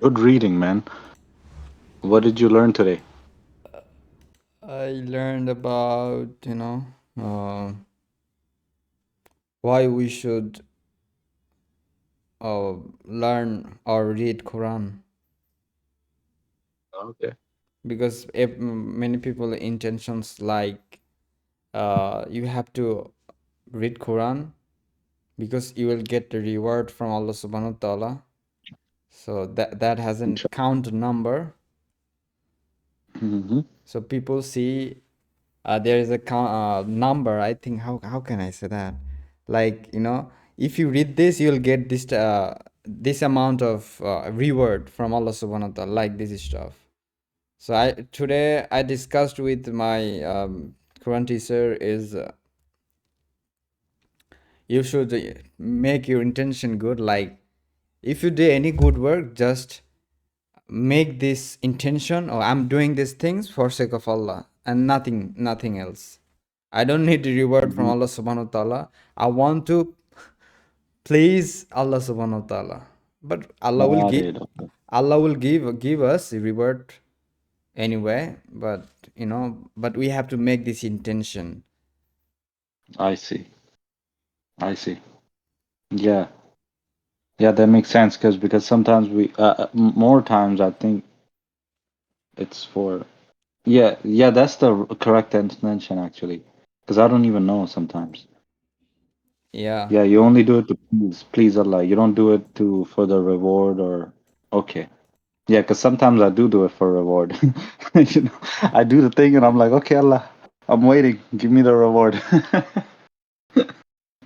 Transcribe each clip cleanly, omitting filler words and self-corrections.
Good reading, man. What did you learn today? I learned about, uh, why we should learn or read Quran Okay. because if many people intentions like you have to read Quran because you will get the reward from Allah Subhanahu wa Taala. So that has an count number. Mm-hmm. So people see there is a number. I think how can I say that? Like if you read this, you'll get this amount of reward from Allah Subhanahu wa Taala, like this stuff. So I today I discussed with my Quran teacher is you should make your intention good. Like if you do any good work, just make this intention, or I'm doing these things for sake of Allah and nothing else. I don't need the reward from Mm-hmm. Allah Subhanahu wa Taala. I want to please Allah Subhanahu wa Taala. But Got it. Okay. Allah will give us the reward anyway. But we have to make this intention. I see. I see. Yeah. Yeah, that makes sense because sometimes more times I think it's for yeah, that's the correct intention actually. Because I don't even know sometimes. Yeah. Yeah, you only do it to please Allah. You don't do it to for the reward or okay. Yeah, because sometimes I do it for reward. You know, I do the thing and I'm like, okay, Allah, I'm waiting. Give me the reward.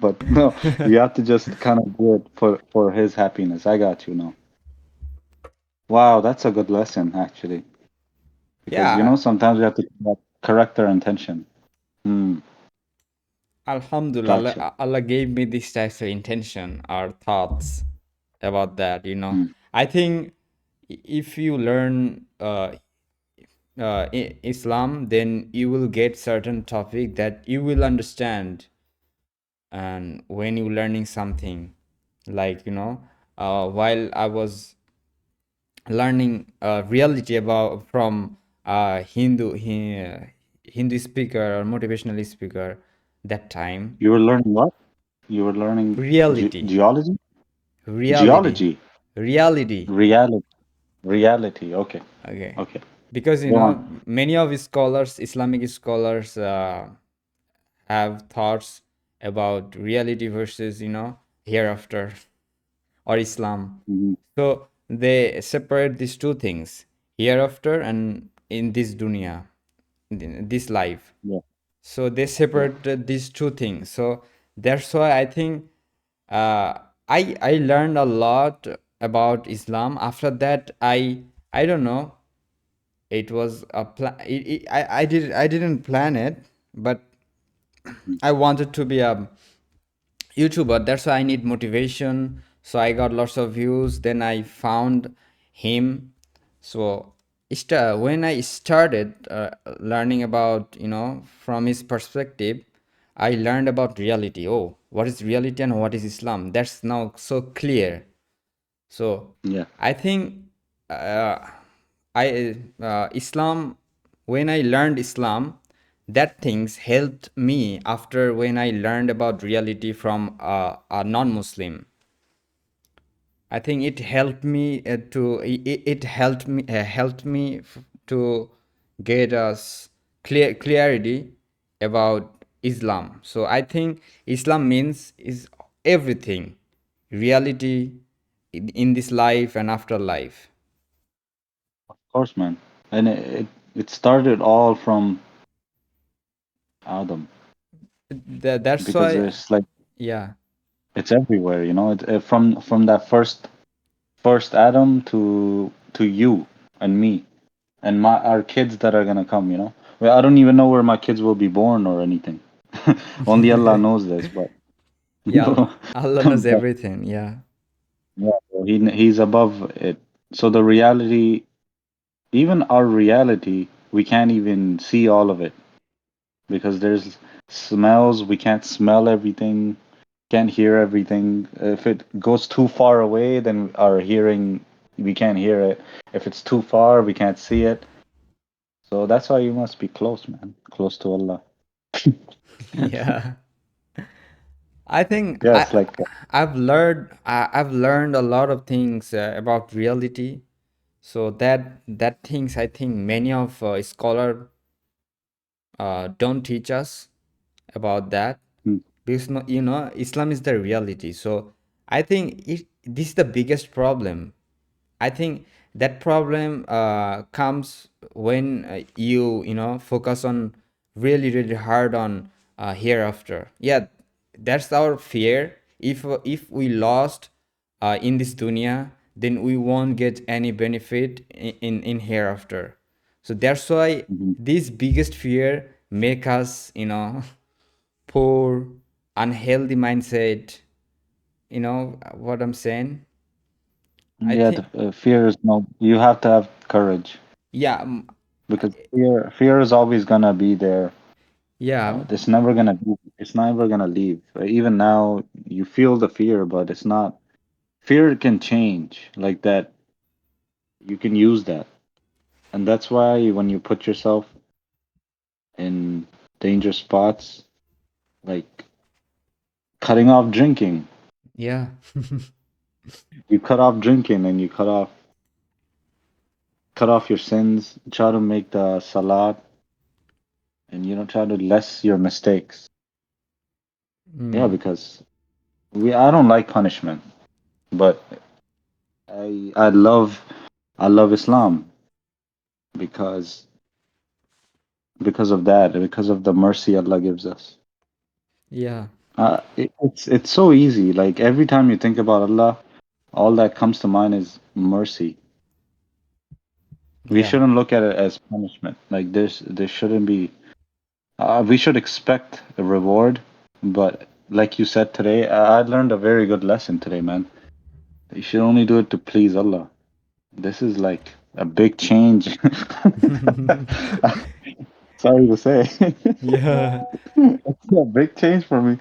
But no, you have to just kind of do it for his happiness. I got you now. Wow, that's a good lesson actually, because Yeah. sometimes we have to correct our intention. Hmm, Alhamdulillah, gotcha. Allah gave me this type of intention or thoughts about that. Hmm. I think if you learn Islam, then you will get certain topic that you will understand, and when you learning something, like while I was learning reality about from Hindu speaker or motivational speaker that time. You were learning what? You were learning Reality, geology, reality, geology, reality. reality, reality. Okay, Okay, okay. because Go on. many of scholars, Islamic scholars, have thoughts about reality versus hereafter or Islam. Hmm. So they separate these two things, hereafter and in this dunya, in this life. Yeah, So they yeah. separated these two things. So that's why I think uh, I learned a lot about Islam. After that, I don't know. It was a plan. I didn't plan it, but Mm. I wanted to be a YouTuber. That's why I need motivation. So I got lots of views. Then I found him. So when I started learning about, from his perspective, I learned about reality. Oh, what is reality and what is Islam? That's now so clear. So Yeah, I think uh, Islam, when I learned Islam, that things helped me after when I learned about reality from a non-Muslim. I think it helped me it helped me to get us clarity about Islam. So I think Islam means is everything, reality in this life and after life. of course, man. And it started all from Adam That's because why, there's like yeah. it's everywhere. From that first Adam to you and me and my our kids that are gonna come. Well, I don't even know where my kids will be born or anything. Only Allah knows this, but Yeah, Allah knows but everything. Yeah. yeah, so he's above it. So the reality, even our reality, we can't even see all of it because there's smells. We can't smell everything, can't hear everything. If it goes too far away, then our hearing. we can't hear it. If it's too far, we can't see it. So that's why you must be close, man. Close to Allah. Yeah. I think Yeah, it's like I've learned a lot of things about reality. So that things I think many of scholar don't teach us about that, mm, because you know Islam is the reality. So I think this is the biggest problem. I think that problem comes when you know focus on really hard on hereafter. Yeah, that's our fear. If we lost in this dunya, then we won't get any benefit in hereafter. So that's why mhm. this biggest fear make us, you know, poor, unhealthy mindset. You know what I'm saying? I Yeah, think, the fear is no. You have to have courage yeah, because fear is always gonna be there. yeah, It's never gonna be. It's never gonna leave. Even now, you feel the fear, but it's not. Fear can change like that. You can use that, and that's why when you put yourself in danger spots, like cutting off drinking, yeah. you cut off drinking and you cut off your sins. Try to make the salat, and try to less your mistakes. Yeah, Mm, because I don't like punishment, but I love Islam because because of that, because of the mercy Allah gives us. yeah, It's so easy. Like every time you think about Allah, all that comes to mind is mercy. We yeah, shouldn't look at it as punishment. Like there shouldn't be. We should expect a reward, but like you said today, I learned a very good lesson today, man. You should only do it to please Allah. This is like a big change. Sorry to say. yeah. It's a big change for me.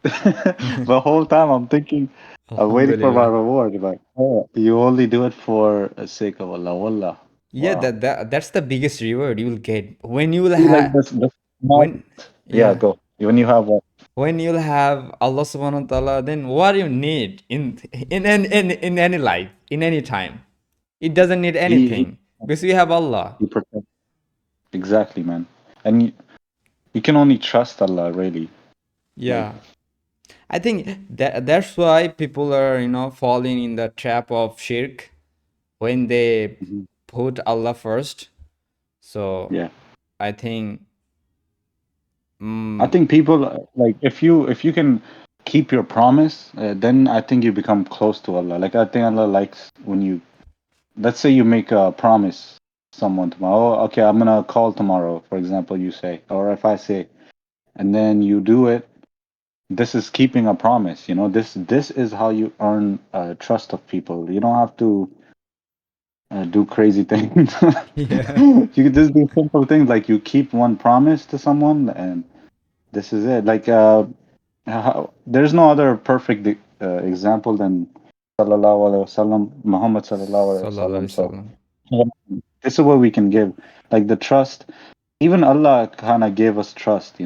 The whole time I'm thinking, I'm waiting for my Alhamdulillah. reward. Like, oh, you only do it for the sake of Allah. Wallah. Yeah, Wow. that's the biggest reward you will get when you will See, like have this not, when yeah, yeah, go. When you have what? when you'll have Allah subhanahu wa ta'ala, then what you need in any life, in any time. It doesn't need He, anything because we have Allah. he protects. Exactly, man. And you can only trust Allah, really. Like, Yeah. I think that's why people are, you know, falling in the trap of shirk when they mhm, put Allah first. So yeah. I think, I mm, think people like if you can keep your promise, then I think you become close to Allah. Like I think Allah likes when you, let's say you make a promise someone tomorrow. Oh, okay, I'm gonna call tomorrow, for example, you say, or if I say, and then you do it. This is keeping a promise. This is how you earn trust of people. You don't have to do crazy things. yeah, You can just do simple things like you keep one promise to someone, and this is it. Like there's no other perfect example than sallallahu alaihi wasallam, Muhammad sallallahu alaihi sallallahu wasallam. alaihi So wasallam. yeah, this is what we can give, like the trust. Even Allah kind of gave us trust.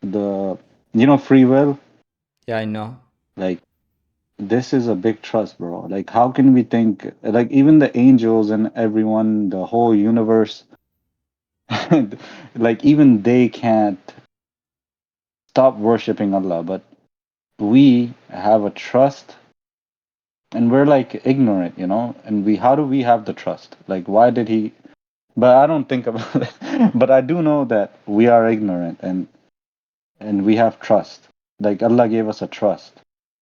The free will. Yeah, I know. Like this is a big trust, bro. Like how can we think like even the angels and everyone, the whole universe, like even they can't stop worshiping Allah, but we have a trust and we're like ignorant, and how do we have the trust? Like why did he, but I don't think about it. But I do know that we are ignorant and we have trust. Like Allah gave us a trust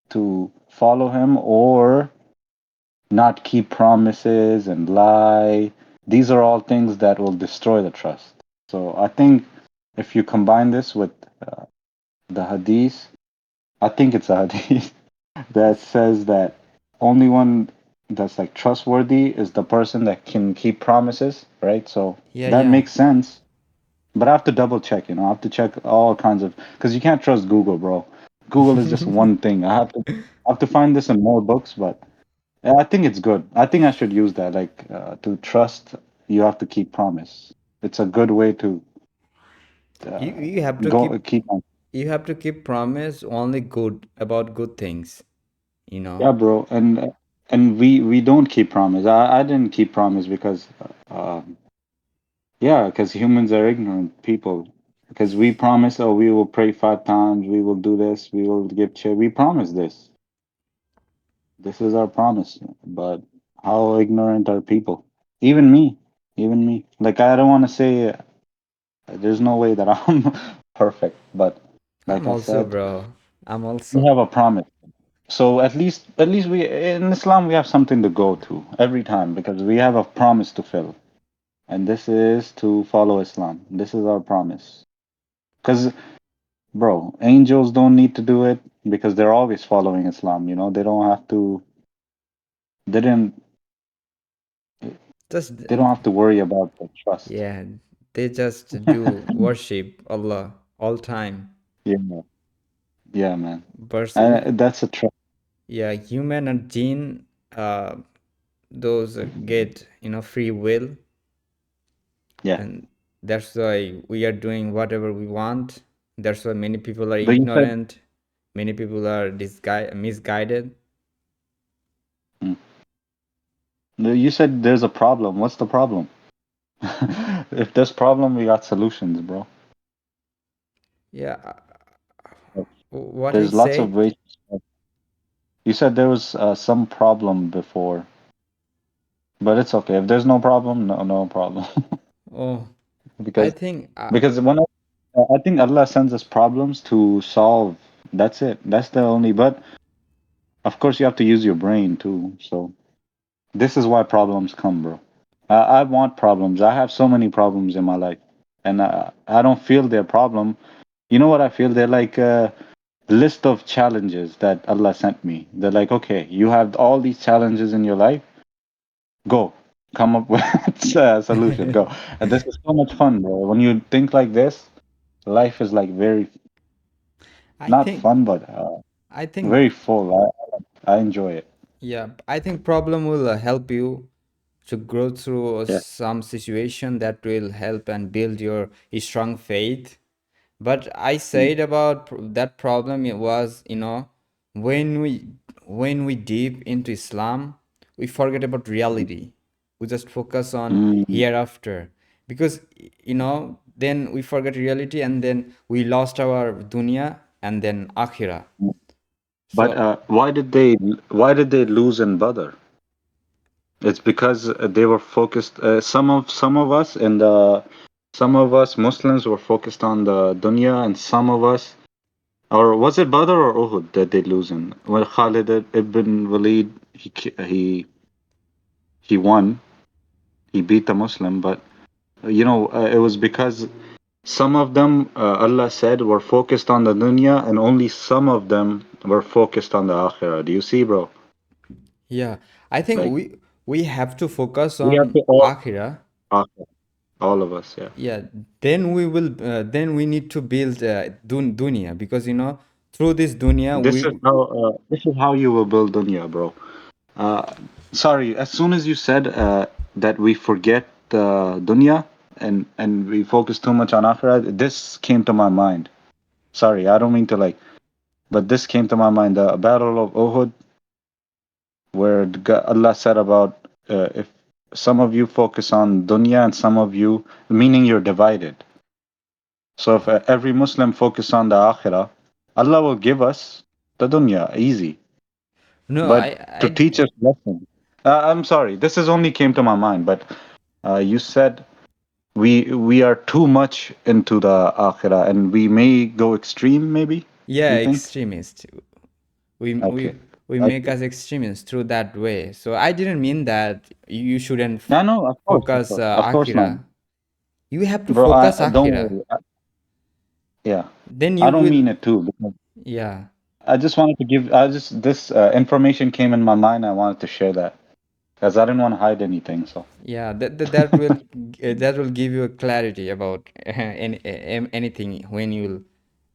to follow him or not keep promises and lie. These are all things that will destroy the trust. So I think if you combine this with the hadith, I think it's a hadith that says that only one that's like trustworthy is the person that can keep promises, right? So Yeah, that yeah. makes sense. But I have to double check, I have to check all kinds of, because you can't trust Google, bro. Google is just one thing. I have to find this in more books, but I think it's good. I think I should use that. Like to trust, you have to keep promise. It's a good way to You have to go keep keep on. you have to keep promise only good about good things, you know. Yeah, bro. And we don't keep promise. I didn't keep promise because yeah, because humans are ignorant people. Because we promise, oh, we will pray 5 times, we will do this, we will give cheer. We promise this. This is our promise. But how ignorant are people? Even me. Even me. Like I don't want to say there's no way that I'm perfect, but I'm like I also, said, bro. I'm we also. have a promise. So at least we in Islam we have something to go to every time because we have a promise to fill. And this is to follow Islam. This is our promise. Because bro, angels don't need to do it because they're always following Islam, you know? They don't have to they didn't Just they don't have to worry about the trust. yeah, they just do worship Allah all time. Yeah, yeah, man. But And that's a trust. yeah, human and jinn, those get free will, Yeah. and that's why we are doing whatever we want. That's why many people are But you said ignorant, many people are misguided. mm, you said there's a problem. What's the problem? If there's problem, we got solutions, bro. Yeah, what I There's lots of said. ways. You said there was some problem before, but it's okay. If there's no problem, no problem. Oh, I because think because I think Allah sends us problems to solve. That's it. That's the only. But of course, you have to use your brain too. So this is why problems come, bro. I want problems. I have so many problems in my life, and I don't feel they're problem. You know what I feel? They're like a list of challenges that Allah sent me. They're like, okay, you have all these challenges in your life. Go, come up with a solution. Go. And this is so much fun, bro. When you think like this, life is like very I not think fun, but I think very full. I enjoy it. yeah, I think problem will help you to grow through Yeah. some situation that will help and build your strong faith. But I Mm, said about that problem, it was, when we deep into Islam, we forget about reality. We just focus on mm. hereafter, because then we forget reality, and then we lost our dunya and then akhirah. But So why did they lose in Badr? It's because they were focused. Some of us and some of us Muslims were focused on the dunya, and some of us, or was it Badr or Uhud that they lose in? When Khalid ibn Walid he won, he beat the Muslim, but it was because some of them, Allah said, were focused on the dunya, and only some of them were focused on the akhirah. Do you see, bro? yeah, I think Like we have to focus we have on to akhirah. all of us, yeah. Yeah, then we need to build dunya, because through this dunya This is how you will build dunya, bro. Uh, Sorry, as soon as you said that we forget dunya and we focus too much on akhirah, this came to my mind. Sorry, I don't mean to like, but this came to my mind. The Battle of Uhud, where Allah said about if some of you focus on dunya and some of you, meaning you're divided. So if every Muslim focus on the akhirah, Allah will give us the dunya easy. no But to I teach us lesson, I'm sorry, this is only came to my mind. But you said we are too much into the akhirah, and we may go extreme. Maybe Yeah, you think? extremist. we Okay. we we make Okay. us extremists through that way. So I didn't mean that you shouldn't No, no, of course, of focus course, of course not, akhirah. You have to bro. focus Don't akhirah, worry. Yeah, then I you don't will. mean it too. Because Yeah, I just wanted to give. I just this information came in my mind. I wanted to share that because I didn't want to hide anything. So. yeah, that will give you a clarity about anything when you'll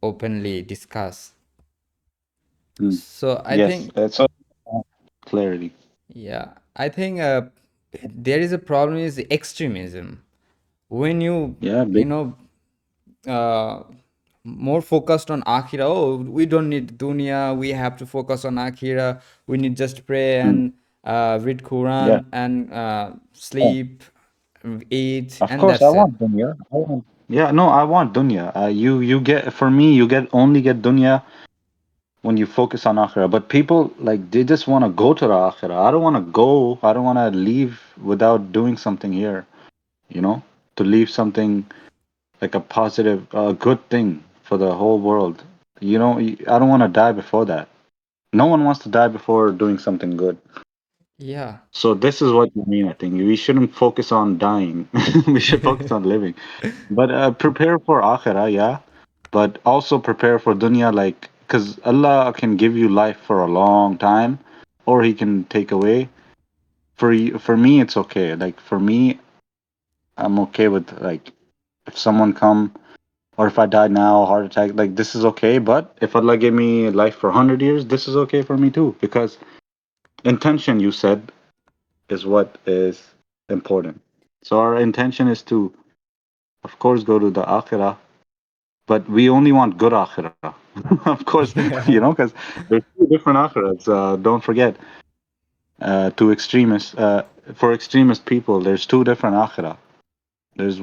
openly discuss. Mm. So I Yes. think, So clarity. Yeah, I think there is a problem is extremism. When Yeah, you big. know uh, more focused on akhira. Oh, we don't need dunya. We have to focus on akhira. We need just pray Mm, and read yeah, Quran and yeah. sleep, eat, Of and course, I that's it. want dunya. I want. Yeah, no, I want dunya. You get for me, you get only get dunya when you focus on akhirah. But people like they just want to go to the akhirah. I don't want to go. I don't want to leave without doing something here. You know, to leave something like a positive, a good thing for the whole world. You know, I don't want to die before that. No one wants to die before doing something good. Yeah. So this is what you mean. I think we shouldn't focus on dying. We should focus on living. But prepare for akhirah, yeah. But also prepare for dunya, like because Allah can give you life for a long time, or He can take away. For me, it's okay. Like for me, I'm okay with like if someone come or if I die now, heart attack, like this is okay. But if Allah gave me life for 100 years, this is okay for me too. Because intention, you said, is what is important. So our intention is to, of course, go to the akhirah, but we only want good akhirah. Of course, you know, Yeah. because there's two different akhirahs. Don't forget, to extremists, for extremist people, there's two different akhirah. There's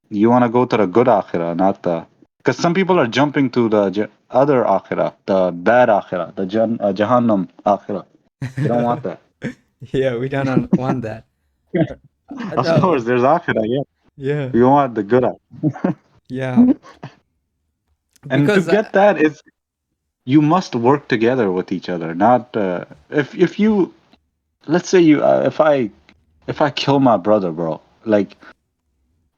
you want to go to the good akhirah, not the because some people are jumping to the other akhirah, the bad akhirah, the jahannam akhirah. We don't want that. Yeah, we don't want that. Of course, No. there's akhirah. Yeah, Yeah. we want the good akhirah. Yeah. And to Because get that is you must work together with each other. Not if you let's say you if I kill my brother, bro, like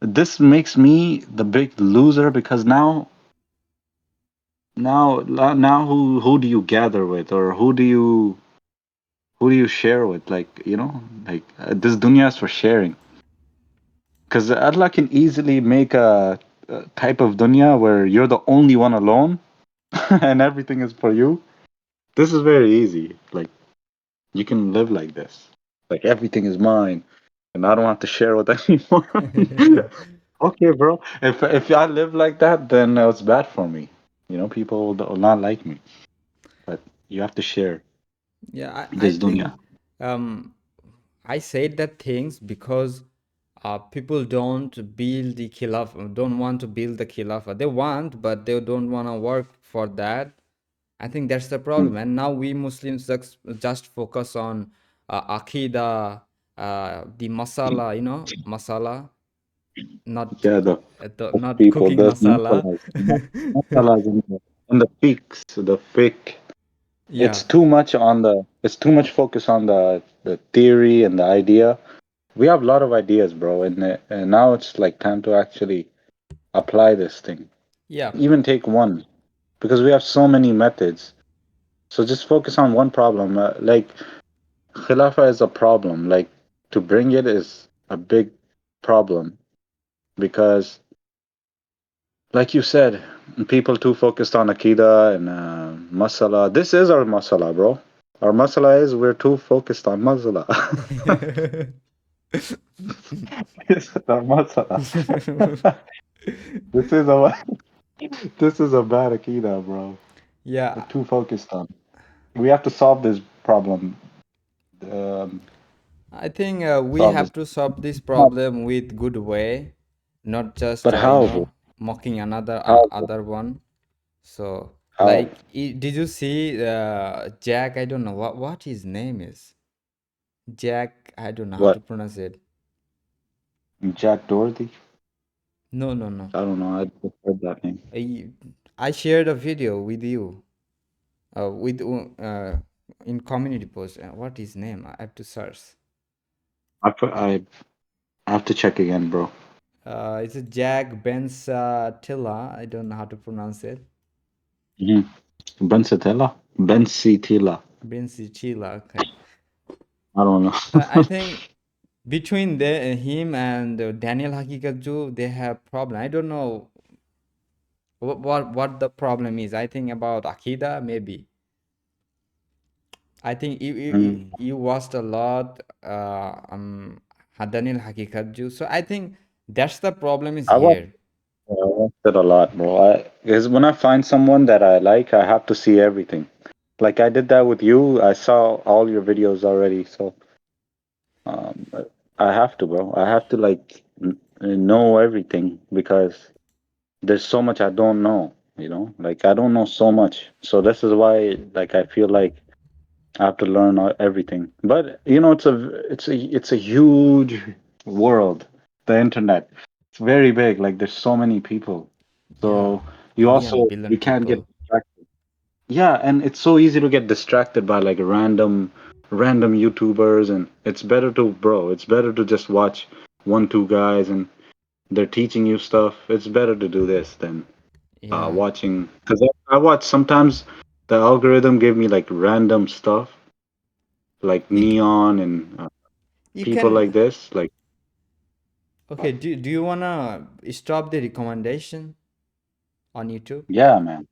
this makes me the big loser because now who do you gather with or who do you share with? Like you know, like this dunya is for sharing. Because Allah can easily make a type of dunya where you're the only one alone and everything is for you. This is very easy. Like you can live like this. Like everything is mine, and I don't have to share with anyone. Okay, bro. If I live like that, then it's bad for me. You know, people will not like me. But you have to share yeah, I this dunya. think um I said that things because people don't build the khilafah, don't want to build the khilafah. They want, but they don't want to work for that. I think that's the Mm. problem. And now we Muslims just focus on akida, the masala, masala, not Yeah, the not people, cooking the masala. masalas and the peaks, the fake. Yeah, It's too much focus on the theory and the idea. We have a lot of ideas, bro, and now it's like time to actually apply this thing. yeah, Even take one because we have so many methods. So just focus on one problem. Like Khilafah is a problem. Like to bring it is a big problem because, like you said, people too focused on Akida and Masala. This is our Masala, bro. Our Masala is we're too focused on Masala. This is our Masala. This is a this is a bad Akida, bro. We're yeah. too focused on. We have to solve this problem. Um, I think we solve this. have to solve this problem with good way, not just But how, bro? mocking another How, bro? other one. So How? like, did you see Jack? I don't know what his name is. Jack. I don't know how to What? pronounce it. Jack Dorothy? No, no, no. I don't know. I just heard that name. I I shared a video with you. With in community post. What is name? I have to search. I have to check again, bro. It's a Jack Tilla. I don't know how to pronounce it. Mm-hmm. Bensatella? Bensitila. Tilla. Okay. I don't I know. think between him and Daniel Hakikatju, they have problem. I don't know what the problem is. I think about Akida maybe. I think Mm. you watched a lot Hadanil Hakikatju. So I think that's the problem is I watch, here. I watch it a lot, bro. Because when I find someone that I like, I have to see everything. Like I did that with you. I saw all your videos already, so um, I have to, bro. I have to like know everything because there's so much I don't know. Like I don't know so much. So this is why, like, I feel like I have to learn everything. But it's a huge world, the internet. It's very big. Like there's so many people. Yeah, So you billion can't get people. distracted. Yeah, and it's so easy to get distracted by like random YouTubers, and it's better to just watch one, two guys and they're teaching you stuff. It's better to do this than Yeah. watching, because I watch sometimes the algorithm give me like random stuff like You c- Neon and you people like can this. Like, okay, do you wanna stop the recommendation on YouTube? yeah, man.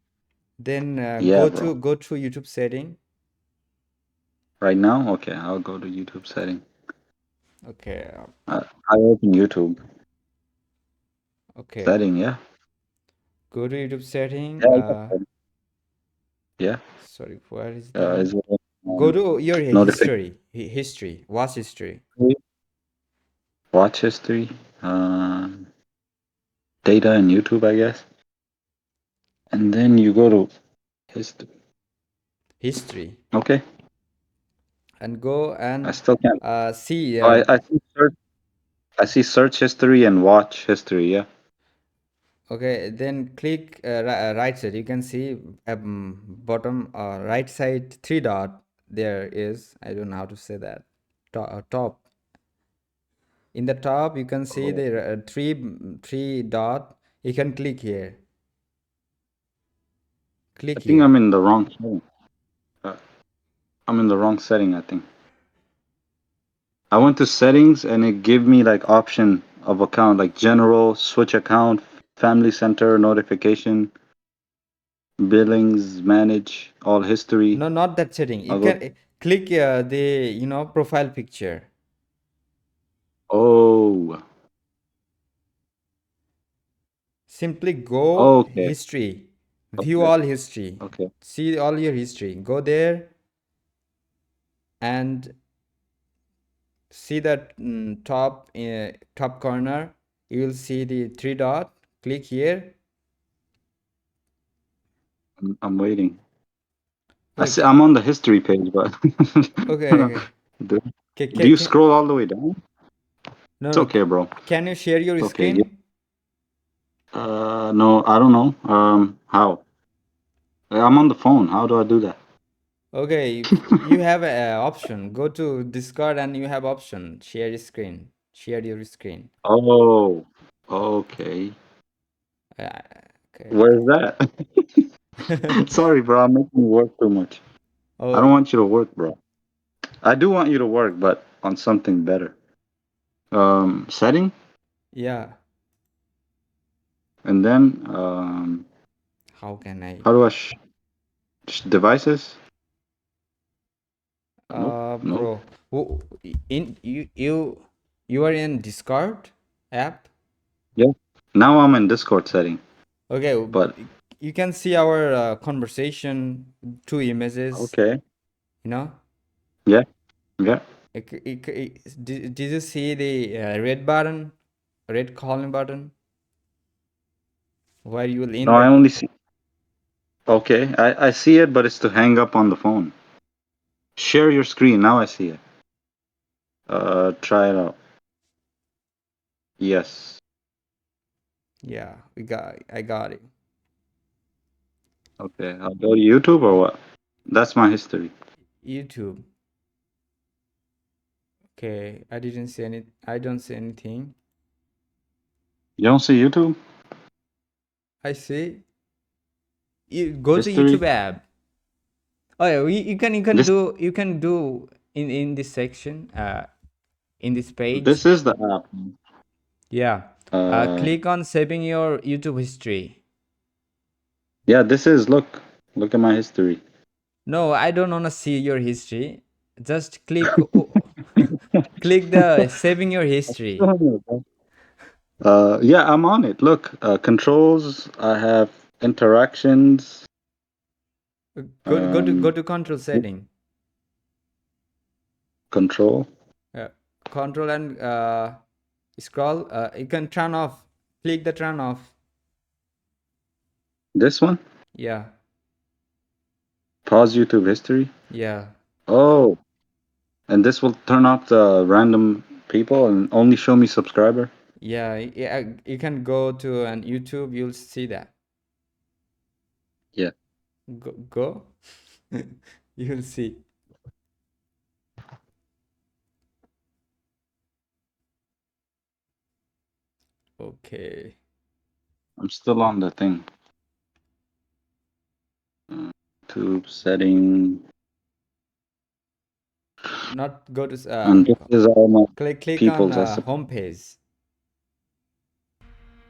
Then Yeah, bro. go to YouTube setting. Right now, okay, I'll go to YouTube setting. Okay, I open YouTube okay. setting. Yeah, Go to YouTube setting. yeah, I got that. Yeah. Sorry, where is that? Is it Go to your notification? history, watch history. Watch history, uh, data, and YouTube, I guess. And then you go to history. History. Okay, And go I and still can't. see. Oh, I see search history and watch history. Yeah. Okay, then click right side. You can see bottom right side three dot. There is, I don't know how to say that. Top. In the top, you can see Oh, the three dot. You can click here. I Click think here. I'm in the wrong setting. Uh, I'm in the wrong setting, I think. I went to settings and it gave me like option of account, like general, switch account, family center, notification, billings, manage, all history. No, not that setting. You I'll go. can click the profile picture. Oh, Simply go okay, history. View okay, all history. okay. See all your history. Go there and see that top corner. You will see the three dot. Click here. I'm waiting. I see. Okay, I'm on the history page, but okay, do, do okay. you scroll all the way down? No, It's no. okay, bro. Can you share your It's okay. Yeah. screen? No, I don't know. How? I'm on the phone. How do I do that? Okay, you have a option. Go to Discord and you have option. Share screen. Share your screen. Oh, okay. Uh, okay, Where's that? okay. Sorry, bro. I'm making you work too much. I Oh, don't want you to work, bro. I do want you to work, but on something better. Setting, yeah. and then How can I? how do I devices? Nope, nope. Bro, in you are in Discord app. Yeah. Now I'm in Discord setting, Okay, but you can see our conversation, two images. okay. You know, Yeah, yeah. did you see the red button, red calling button, where you will No, in I that? only see. Okay, I see it, but it's to hang up on the phone. Share your screen. Now I see it. Try it out. Yes. Yeah, I got it. Okay, I'll go to YouTube or what? That's my history. YouTube. Okay, I didn't see any. I don't see anything. You don't see YouTube I see. You go to YouTube history? app. Oh yeah, This you can do in this section in this this page. is the app. Yeah. Uh, Click on saving your YouTube history. yeah, this is look at my history. No, I don't wanna see your history. Just click click the saving your history. Yeah, I'm on it. Look, controls. I have interactions. Go Um, to control setting. control. Uh, Control and scroll. You can turn off. Click the turn off. This one. Yeah, Pause YouTube history. yeah, Oh, and this will turn off the random people and only show me subscriber. yeah. Yeah, you can go to an YouTube. You'll see that. Yeah, Go. You'll see. Okay. I'm still on the thing. YouTube setting, Not go to and this is all my click on people's as home page.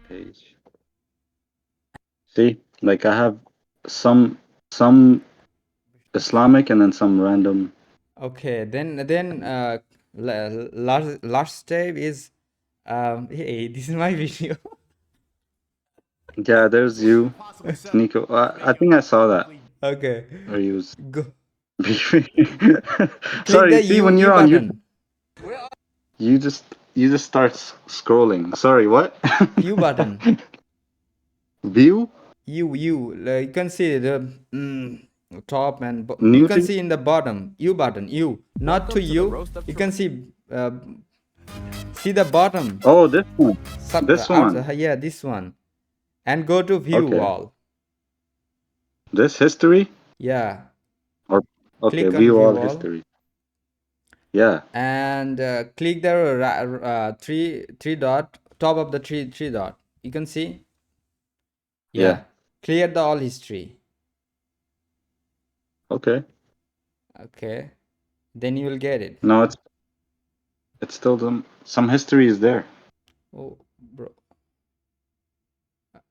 page. See, like I have some Islamic and then some random. Okay, then last step is hey, this is my video. Yeah, there's you, Sneeko. I think I saw that. Okay, Or you was go click Sorry, the see U when U you're on YouTube, button. you just you just start scrolling. Sorry, what? U button. View? U like, you can see the top and you New can thing? see in the bottom U button. U not to you. You can see the bottom Oh, this one. sub This out. one. Yeah, this one, and go to view Okay. all. This history? Yeah, Or okay, click on view all view all. history. Yeah, And click the three dot top of the three dot. You can see. yeah. Yeah, clear the all history. Okay. Okay, then you will get it. No, it's still some history is there. Oh, bro.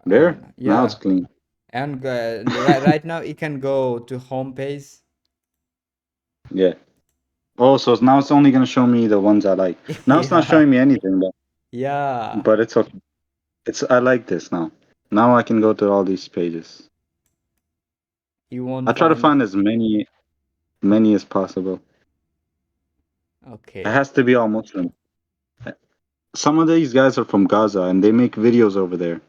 There? Now it's Yeah, clean. and right now you can go to home page. Yeah. Oh, so now it's only gonna show me the ones I like. Now it's not Yeah, showing me anything, yeah. but it's okay. It's I like this now. Now I can go to all these pages. You won't I try to find. find as many as possible. It Okay. has to be all Muslim. Some of these guys are from Gaza and they make videos over there.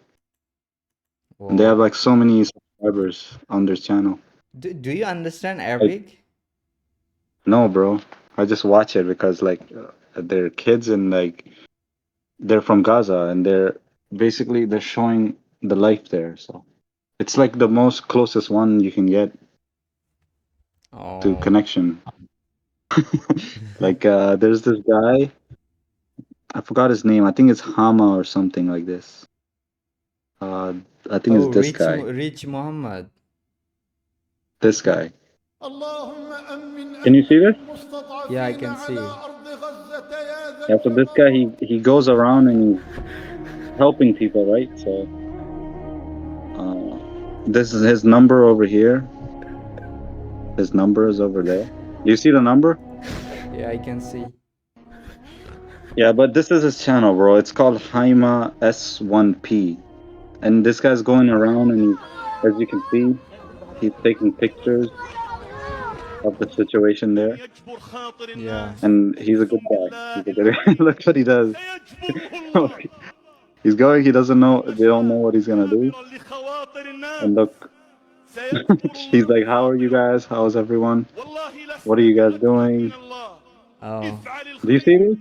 And they have Oh, like so many subscribers on their channel. do you understand Like, Arabic? no, bro. I just watch it because like they're kids and like they're from Gaza and they're showing the life there. So it's like the most closest one you can get to Oh. connection. Like there's this guy, I forgot his name. I think it's Hama or something like this. Uh, I think it's Oh, this guy. Rich Muhammad. This guy. اللهم أمن Can you أهل see this? Yeah, I المستضعفين can على see. أرض غزة يا ذا Yeah. So this guy, الجبروت he goes around and he's helping people, right? So uh, this is his number over here. His number is over there. You see the number? Yeah, I can see. Yeah, but this is his channel, bro. It's called Haima S1P. And this guy's going around and as you can see, he's taking pictures of the situation من there. يجبر خاطر Yeah. الناس And he's a good فاحلفهم guy. He's بالله a good guy. Look what he does. سيجبره الله He's going, he doesn't know, they don't know نشاطا what he's gonna do. جابرا لخواطر And الناس look, سيجبر he's الله like, how are you خاطرهم guys? How's everyone? والله What are لست you guys بأكرم من doing? الله Oh. افعل Do you see الخير this?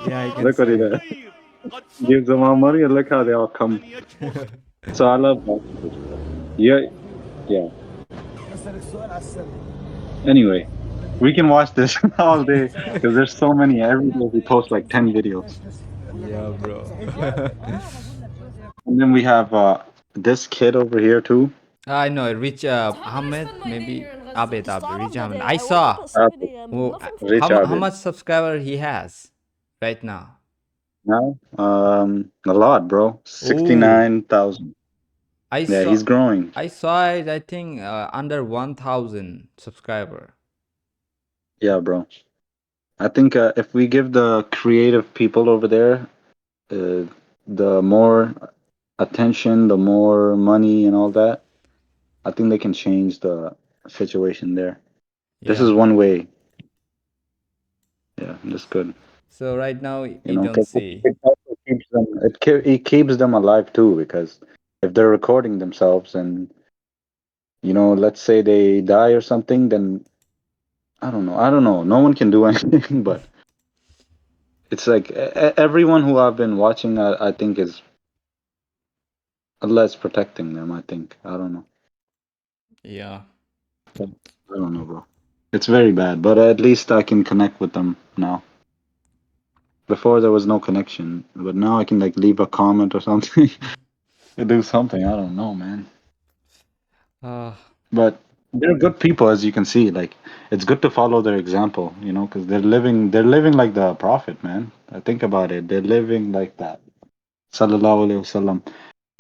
Yeah, I وسترى can Look what رب he see. does. الخير قد Gives them صب all money and على look how they كفه all come. من يجبر خاطر So I love watching this stuff. Yeah, yeah. Anyway, we can watch this all day because there's so many. Every day we post like 10 videos. Yeah, bro. And then we have this kid over here too. I know, Rich Ahmed, maybe Abed, Rich Ahmed. I saw. Abed, Who, Rich how Abed. much subscriber he has right now? Now, a lot, bro. Oh, 69,000. I Yeah, saw he's growing. I saw it, I think under 1,000 subscriber. Yeah, bro. I think if we give the creative people over there the more attention, the more money, and all that, I think they can change the situation there. This is Yeah. one way. Yeah, that's good. So right now You we know, don't 'cause see. it also keeps them. It keeps them alive too, because if they're recording themselves and let's say they die or something, then I don't know. I don't know. No one can do anything, but it's like everyone who I've been watching, I think is Allah is protecting them. I think. I don't know. Yeah. I don't know, bro. It's very bad, but at least I can connect with them now. Before there was no connection, but now I can like leave a comment or something, do something. I don't know, man. Uh, But they're good people, as you can see. Like it's good to follow their example, because they're living like the Prophet, man. Think about it. They're living like that. Sallallahu alaihi wasallam.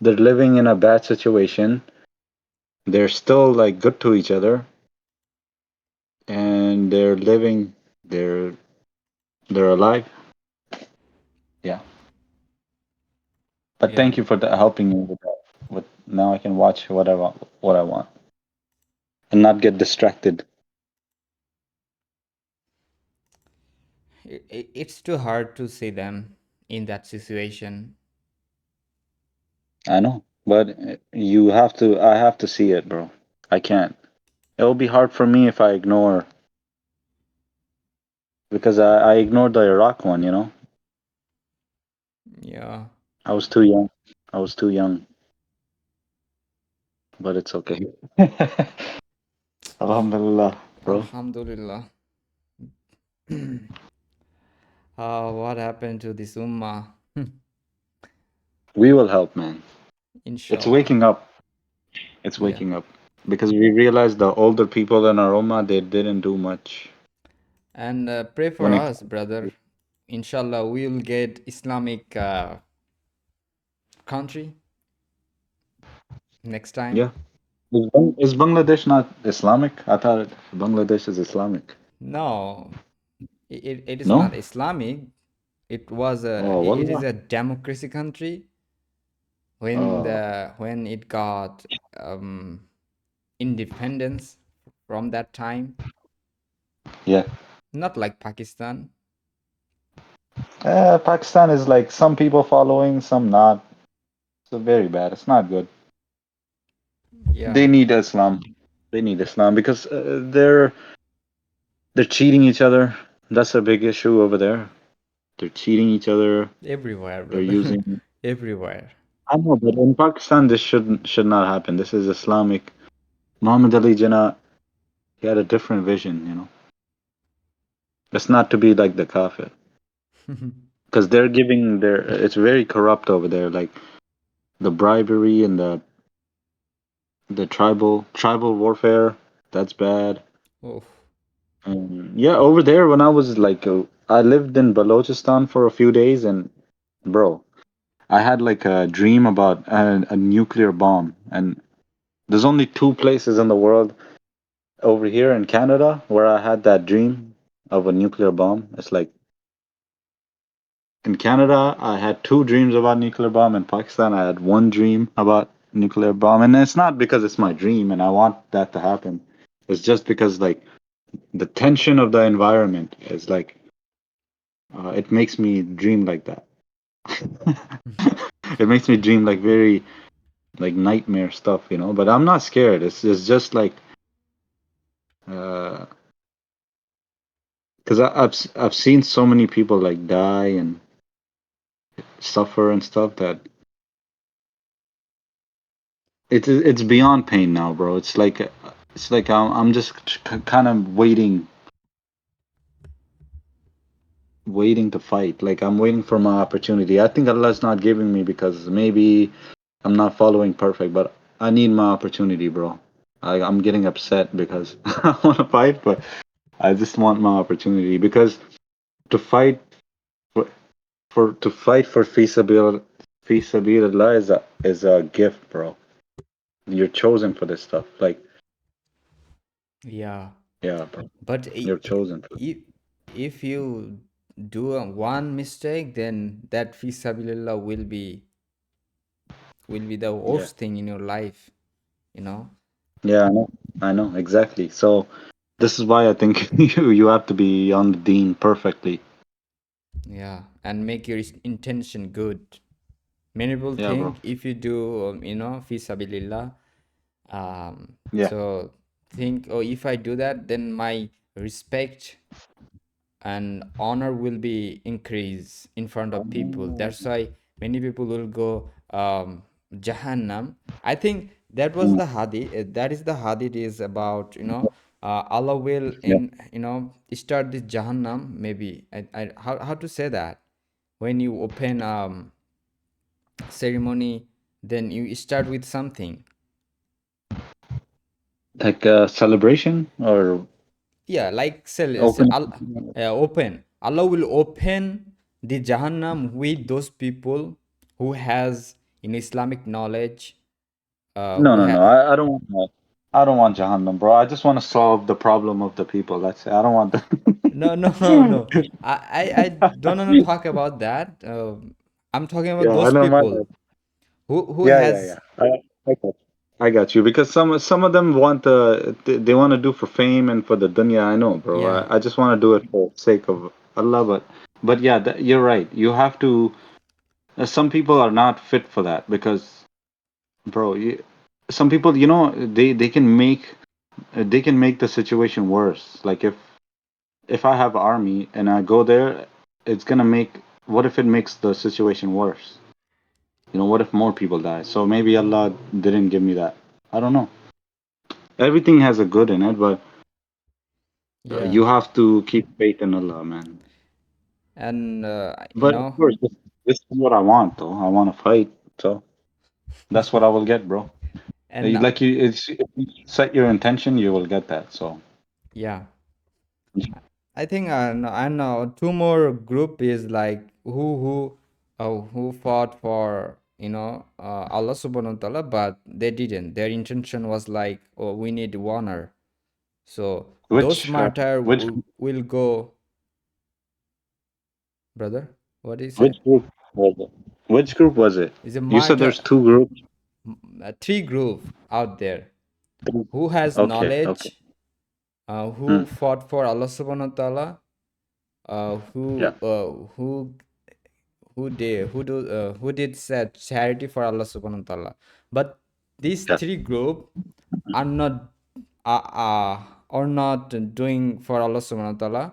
They're living in a bad situation. They're still like good to each other, and they're living. They're alive. Yeah. But yeah. thank you for helping me with that. With now I can watch what I want, and not get distracted. It's too hard to see them in that situation. I know, but you have to. I have to see it, bro. I can't. It will be hard for me if I ignore because I ignored the Iraq one. Yeah. I was too young. I was too young, but it's okay. Alhamdulillah, bro. Alhamdulillah. What happened to this ummah? We will help, man. It's Inshallah. waking up. It's Yeah. waking up because we realized the older people in our ummah they didn't do much And pray for when it. us, brother. Inshallah, we'll get Islamic country next Yeah. time. Is Bangladesh not Islamic? I thought Bangladesh is Islamic. No, it is No? not Islamic. Oh, It is wallah. a democracy country Oh, when it got um, independence from that time. yeah. Not like Pakistan. Pakistan is like some people following, some not. So very bad. It's not good. Yeah, They need Islam. They need Islam because they're cheating each other. That's a big issue over there. They're cheating each other. everywhere, They're brother. using. Everywhere. I know, but in Pakistan, this should not happen. This is Islamic. Muhammad Ali Jinnah, he had a different vision. It's not to be like the Kafir because they're giving their. It's very corrupt over there. Like the bribery and the tribal warfare. That's bad. Oh, Yeah, over there when I was like, I lived in Balochistan for a few days, and bro, I had like a dream about a nuclear bomb, and there's only two places in the world over here in Canada where I had that dream of a nuclear bomb. It's like in Canada, I had two dreams about nuclear bomb. In Pakistan, I had one dream about nuclear bomb, and it's not because it's my dream and I want that to happen. It's just because like the tension of the environment is like it makes me dream like that. It makes me dream like very like nightmare stuff. But I'm not scared. It's just like because I've seen so many people like die and suffer and stuff that it's beyond pain now, bro. It's like I'm just kind of waiting to fight. Like I'm waiting for my opportunity. I think Allah's not giving me because maybe I'm not following perfect, but I need my opportunity, bro. I'm getting upset because I want to fight, but I just want my opportunity because to fight for, to fight for fi sabilillah is a gift, bro. You're chosen for this stuff. Like, Yeah. yeah, bro. But You're chosen for. if you do one mistake, then that fisabilillah will be the Yeah. worst thing in your life, you know? Yeah, I know. I know exactly. So this is why I think you have to be on the dean perfectly. Yeah, and make your intention good. Many people Yeah, bro. think if you do, fisabilillah, Yeah. so think, oh, if I do that, then my respect and honor will be increased in front of people. That's why many people will go Jahannam. I think that was Mm, the hadith. That is the hadith is about Allah will yeah. start this Jahannam. Maybe how to say that when you open ceremony, then you start with something. Like a celebration or Yeah, like open. open. Allah will open the Jahannam with those people who has in Islamic knowledge, No, who no, have no. I don't want that. I don't want Jahannam, bro. I just want to solve the problem of the people. That's it. I don't want no no that. no. I don't want to talk about that. I'm talking about Yeah, I those know my people bad. who Yeah, yeah, yeah. has I got you. I got you because some of them want they want to do for fame and for the dunya. I know, bro. yeah I just want to do it for the sake of Allah. But yeah, you're right. You have to. Some people are not fit for that because, bro, some people, they can make the situation worse. Like if I have army and I go there, it's gonna make. What if it makes the situation worse? What if more people die? So maybe Allah didn't give me that. I don't know. Everything has a good in it, but yeah you have to keep faith in Allah, man. and But of course, this is what I want, though. I want to fight, so that's what I will get, bro. and If you set your intention, you will get that. So yeah. I think I know two more group is like who fought for Allah subhanahu wa ta'ala, but they didn't. Their intention was like, oh, we need honor. So those which uh, martyr which will go, brother. What did you say? which group was it? Which group was it? Is a You said martyr, there's two groups. three group out there who has Okay, okay, knowledge, hmm, who fought for Allah subhanahu wa ta'ala, yeah, who did charity for Allah subhanahu wa ta'ala. But these yeah. three group are not are not doing for Allah subhanahu wa ta'ala.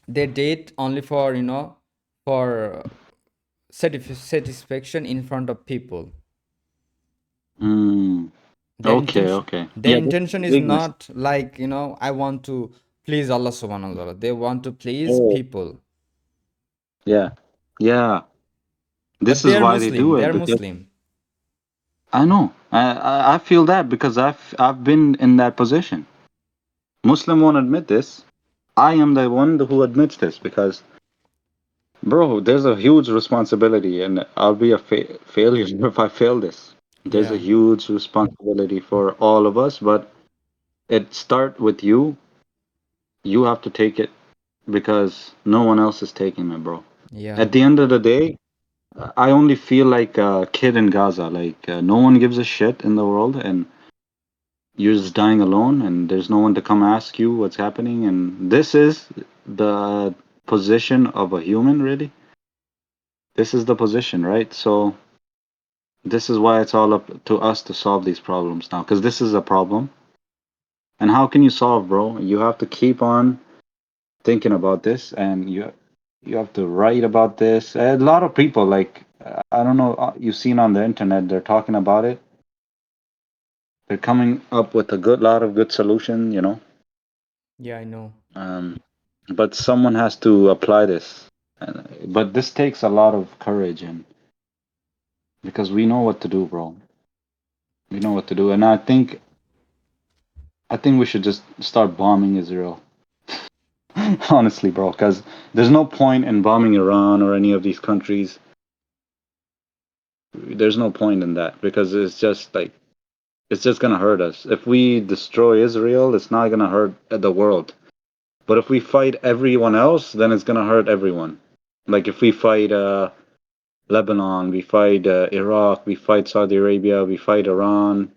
They did only for for satisfaction in front of people. Hmm. Their Okay, intention okay. their Yeah, this is intention is weakness. not like I want to please Allah subhanahu wa ta'ala. They want to please Oh, people. yeah, yeah. But This they is are why they Muslim. do They it are because Muslim. I know. I feel that because I've been in that position. Muslim won't admit this. I am the one who admits this because, bro, there's a huge responsibility, and I'll be a failure if I fail this. There's a Yeah. huge responsibility for all of us, but it start with you. You have to take it because no one else is taking it, bro. Yeah. At the end of the day, I only feel like a kid in Gaza. Like no one gives a shit in the world, and you're just dying alone, and there's no one to come ask you what's happening. And this is the position of a human, really. This is the position, right? So this is why it's all up to us to solve these problems now, because this is a problem. And how can you solve, bro? You have to keep on thinking about this, and you have to write about this. A lot of people, like I don't know, you've seen on the internet, they're talking about it. They're coming up with a good lot of good solution. Yeah, I know. Um, but someone has to apply this. But this takes a lot of courage, and because we know what to do, bro. We know what to do, and I think we should just start bombing Israel. Honestly, bro, because there's no point in bombing Iran or any of these countries. There's no point in that because it's just like It's just gonna hurt us. If we destroy Israel, it's not gonna hurt the world. But if we fight everyone else, then it's gonna hurt everyone. Like if we fight Lebanon, we fight Iraq, we fight Saudi Arabia, we fight Iran,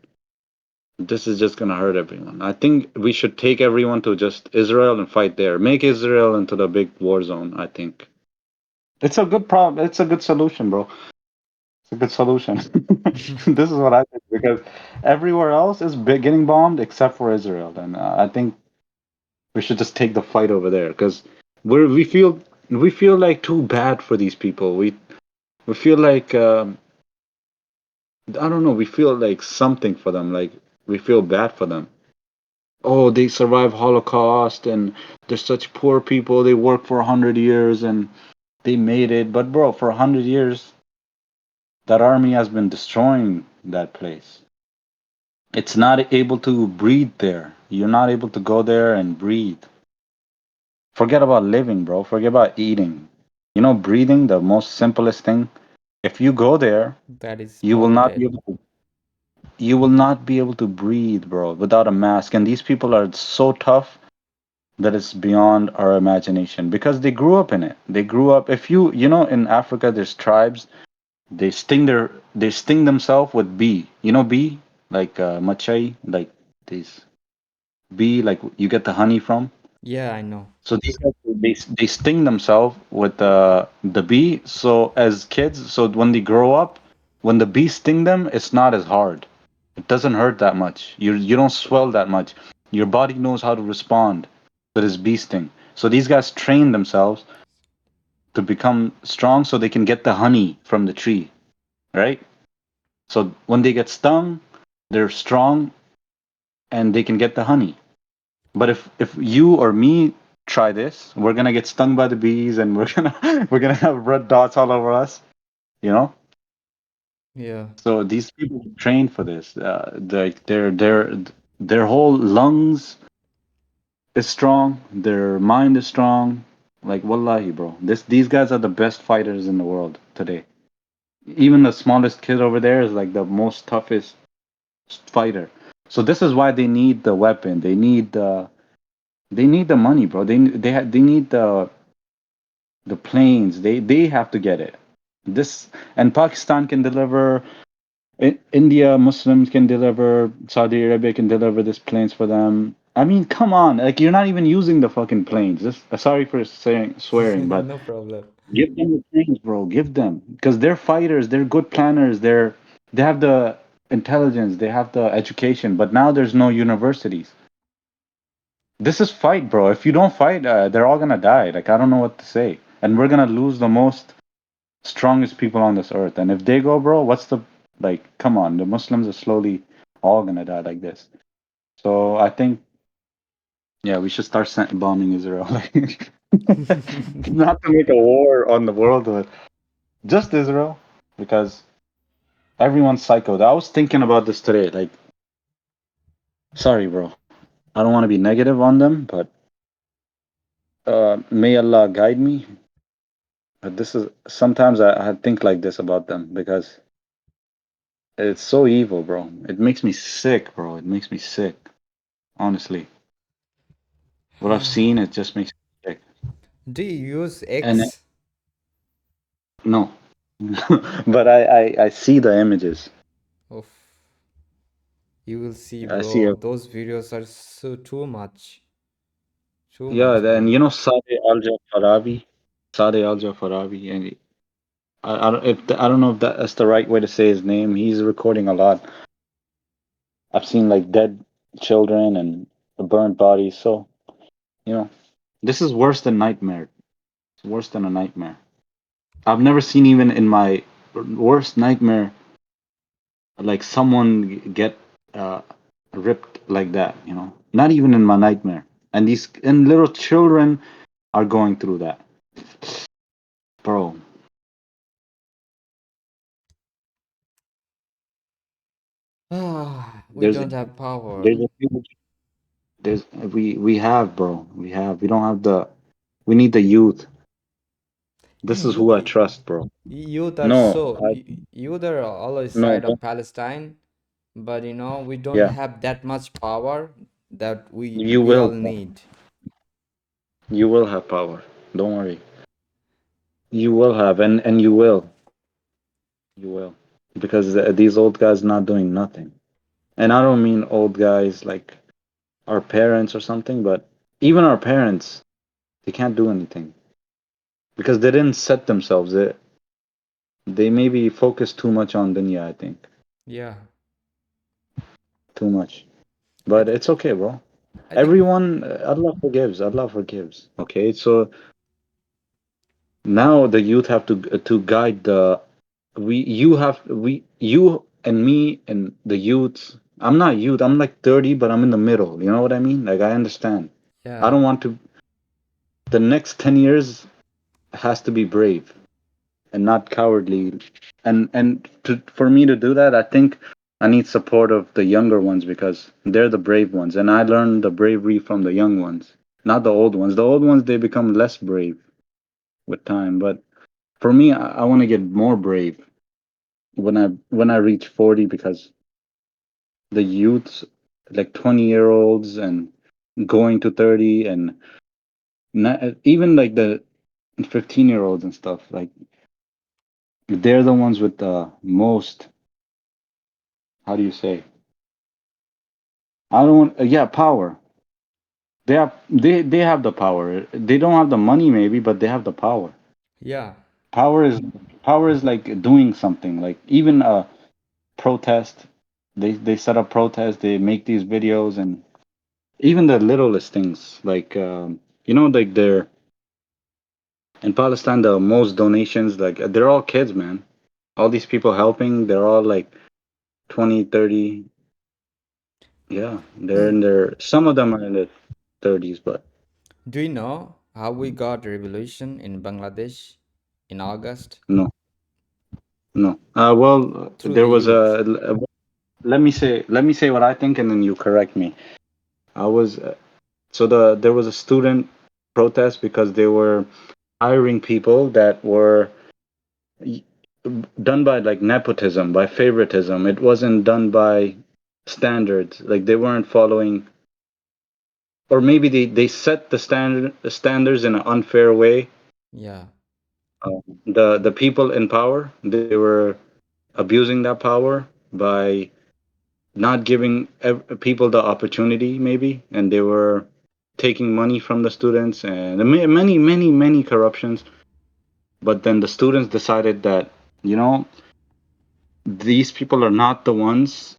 this is just gonna hurt everyone. I think we should take everyone to just Israel and fight there. Make Israel into the big war zone, I think. It's a good problem. It's a good solution, bro. It's a good solution. This is what I think because everywhere else is getting bombed except for Israel, and I think we should just take the fight over there because we feel like too bad for these people. We feel like I don't know. We feel like something for them. Like we feel bad for them. Oh, they survived Holocaust and they're such poor people. They worked for 100 years and they made it. But bro, for 100 years, that army has been destroying that place. It's not able to breathe there. You're not able to go there and breathe. Forget about living, bro. Forget about eating. Breathing, the most simplest thing. If you go there, That is you will not be polluted. able to you will not be able to breathe, bro, without a mask. And these people are so tough that it's beyond our imagination because they grew up in it. They grew up. If in Africa, there's tribes. They sting themselves with bee. Bee like machai, like these bee, like you get the honey from. Yeah, I know. So these guys they sting themselves with the bee. So as kids, so when they grow up, when the bee sting them, it's not as hard. It doesn't hurt that much. You don't swell that much. Your body knows how to respond to this bee sting. So these guys train themselves to become strong so they can get the honey from the tree, right? So when they get stung, they're strong and they can get the honey. But if you or me try this, we're gonna get stung by the bees and we're gonna have red dots all over us, you know. Yeah. So these people train for this. Their whole lungs is strong. Their mind is strong. Like wallahi, bro. These guys are the best fighters in the world today. Even the smallest kid over there is like the most toughest fighter. So this is why they need the weapon. They need the money, bro. They need the planes. They have to get it. This and Pakistan can deliver. India Muslims can deliver. Saudi Arabia can deliver these planes for them. I mean, come on. Like you're not even using the fucking planes. Sorry for saying swearing, but No problem. give them the planes, bro. Give them because they're fighters. They're good planners. They have the intelligence. They have the education. But now there's no universities. This is fight, bro. If you don't fight, they're all gonna die. Like I don't know what to say, and we're gonna lose the most strongest people on this earth. And if they go, bro, what's the like? Come on, the Muslims are slowly all gonna die like this. So I think, yeah, we should start bombing Israel. Not to make a war on the world, but just Israel, because everyone's psycho. I was thinking about this today. Like, sorry, bro. I don't want to be negative on them, but may Allah guide me. But this is sometimes I think like this about them because it's so evil, bro. It makes me sick, bro. It makes me sick. Honestly, what I've seen, it just makes me sick. Do you use And X? no, but I see the images. Oof. You will see, I see bro. it. Those videos are so too much. Too Yeah, much, then bro. Sadeh Al Jafaravi, Sadeh Al Jafaravi, and I don't know if that's the right way to say his name. He's recording a lot. I've seen like dead children and burnt bodies. So this is worse than nightmare. It's worse than a nightmare. I've never seen even in my worst nightmare like someone get uh, ripped like that. Not even in my nightmare. And little children are going through that, bro. Ah, we There's a don't have power. there's a huge there's we have, bro. We don't have the we need the youth. Hey, This is who I trust, bro. you are No, so I you are always no side of Palestine, but we don't Yeah, have that much power that we you we all will. need. You will have power. Don't worry. You will have, and you will. You will. Because these old guys not doing nothing. And I don't mean old guys like our parents or something, but even our parents, they can't do anything because they didn't set themselves. They maybe focus too much on dunya, I think. Yeah, Too much. I But th- it's okay, bro. I think Everyone, Allah forgives. Allah forgives. Okay, so now the youth have to guide the you and me and the youths. I'm not youth. I'm like 30, but I'm in the middle. You know what I mean? Like I understand. I yeah, don't want to. The next 10 years has to be brave and not cowardly. For me to do that, I think I need support of the younger ones because they're the brave ones, and I learned the bravery from the young ones, not the old ones. The old ones they become less brave with time, but for me, I want to get more brave when I reach 40 because the youths, like 20-year-olds and going to 30 and not, even like the 15-year-olds and stuff, like they're the ones with the most, how do you say? I don't want, yeah, power. They have the power. They don't have the money maybe, but they have the power. yeah. Power is power is like doing something. Like even a protest, they set up protests. They make these videos and even the littlest things like like they're in Palestine the most donations like they're all kids, man. All these people helping, they're all like 20, 30. Yeah, they're in their some of them are in their 30s, but Do you know how we got revolution in Bangladesh in August? no, no. Well, Through there the was youth. let me say what I think and then you correct me. I was so there was a student protest because they were hiring people that were y- done by like nepotism, by favoritism. It wasn't done by standards. Like they weren't following, or maybe they set the standards in an unfair way. Yeah. The people in power, they were abusing that power by not giving people the opportunity, maybe, and they were taking money from the students and many corruptions. But then the students decided that you know these people are not the ones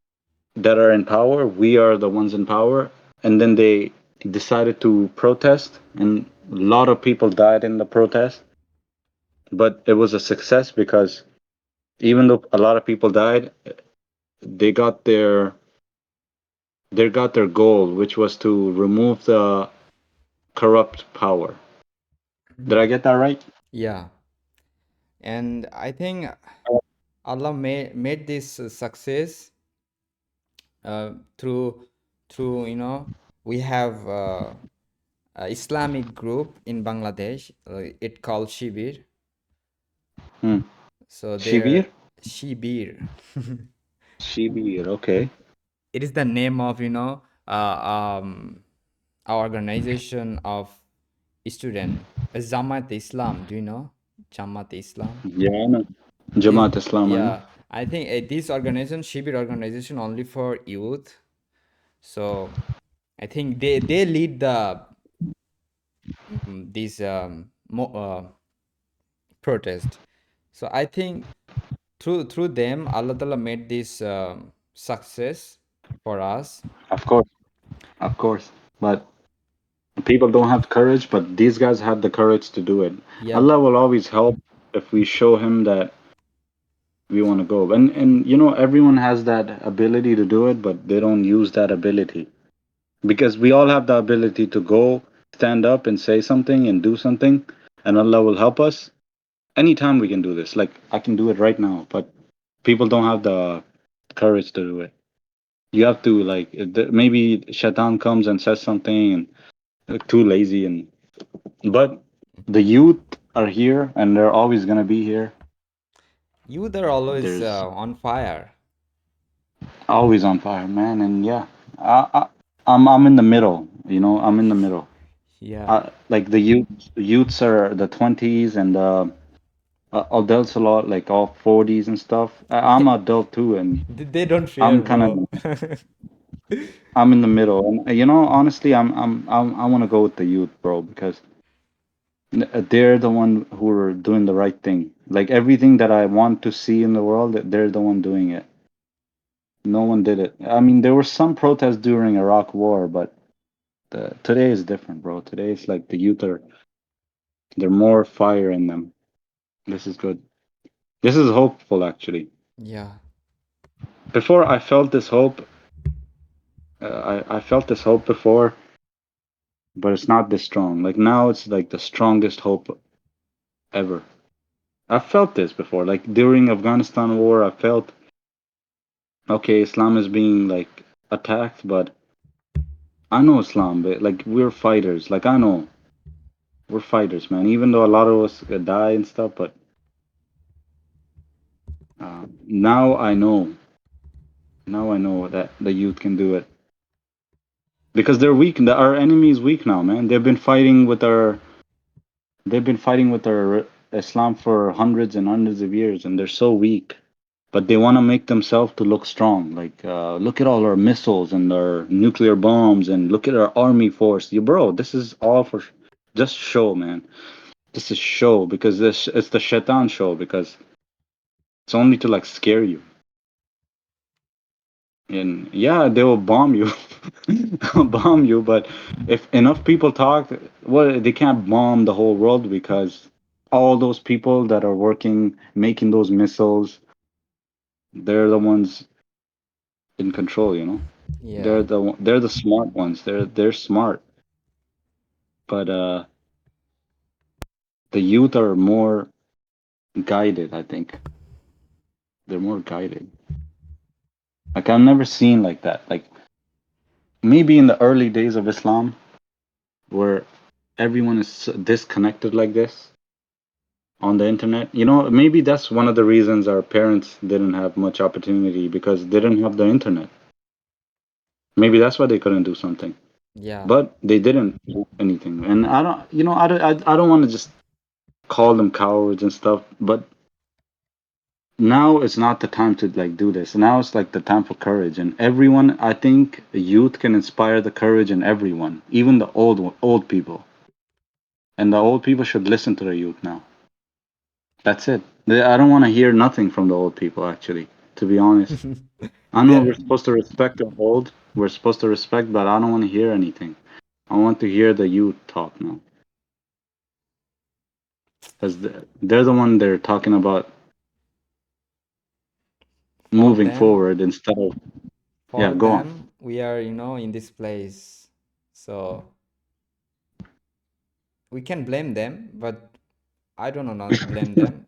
that are in power. We are the ones in power. And then they decided to protest, and a lot of people died in the protest. But it was a success because even though a lot of people died, they got their goal, which was to remove the corrupt power. Did I get that right? Yeah. And I think Allah made this success through we have a Islamic group in Bangladesh. It called Shibir. Hmm. So Shibir? they're Shibir. Shibir, okay. It is the name of our organization of student. Jamaat Islam. Do you know Jamaat Islam? Yeah, I know. This, Jamaat Islam, I know. yeah, I think this organization, Shibir organization, only for youth. So I think they lead the this protest. So I think through them, Allah Ta'ala made this success for us. Of course, of course. But people don't have courage, but these guys have the courage to do it. Yeah, Allah will always help if we show him that we want to go. And everyone has that ability to do it, but they don't use that ability. Because we all have the ability to go, stand up and say something and do something, and Allah will help us. Anytime we can do this. Like I can do it right now, but people don't have the courage to do it. You have to like maybe Shaitan comes and says something and too lazy and but the youth are here and they're always gonna be here. youth are always There's on fire. Always on fire, man. And yeah, I'm in the middle. You know, I'm in the middle. Yeah. Like the youths are the 20s and adults a lot, like all 40s and stuff. I'm adult too, and They don't fear, I'm kind of bro. I'm in the middle. And you know, honestly, I want to go with the youth, bro, because they're the one who are doing the right thing. Like everything that I want to see in the world, they're the one doing it. No one did it. I mean, there were some protests during Iraq War, but today is different, bro. Today it's like the youth are they're more fire in them. This is good. This is hopeful, actually. Yeah. Before I felt this hope. I felt this hope before, but it's not this strong. Like now, it's like the strongest hope ever. I felt this before. Like during Afghanistan war, I felt okay, Islam is being like attacked, but I know Islam, but like we're fighters. Like I know we're fighters, man. Even though a lot of us die and stuff, but now I know. Now I know that the youth can do it because they're weak. Our enemy is weak now, man. They've been fighting with our Islam for hundreds and hundreds of years, and they're so weak. But they want to make themselves to look strong. Like, look at all our missiles and our nuclear bombs, and look at our army force. You, bro, this is all for just show, man. This is show because this it's the shaitan show because it's only to like scare you. And yeah, they will bomb you, bomb you. But if enough people talk, well, they can't bomb the whole world because all those people that are working, making those missiles, they're the ones in control. You know, Yeah. they're the smart ones. They're smart, but the youth are more guided. I think they're more guided. Like I've never seen like that. Like maybe in the early days of Islam, where everyone is disconnected like this on the internet. You know, maybe that's one of the reasons our parents didn't have much opportunity because they didn't have the internet. Maybe that's why they couldn't do something. Yeah. But they didn't do anything. And I don't, you know, I don't want to just call them cowards and stuff, but now it's not the time to like do this. Now it's like the time for courage and everyone, I think youth can inspire the courage in everyone, even the old people. And the old people should listen to the youth now. That's it. I don't want to hear nothing from the old people, actually, to be honest. I know we're There. supposed to respect the old, we're supposed to respect, but I don't want to hear anything. I want to hear the youth talk now. Because they're the one they're talking about For moving them, forward instead of, yeah, for go on. them, we are, in this place. So we can blame them, but I don't know not blame them.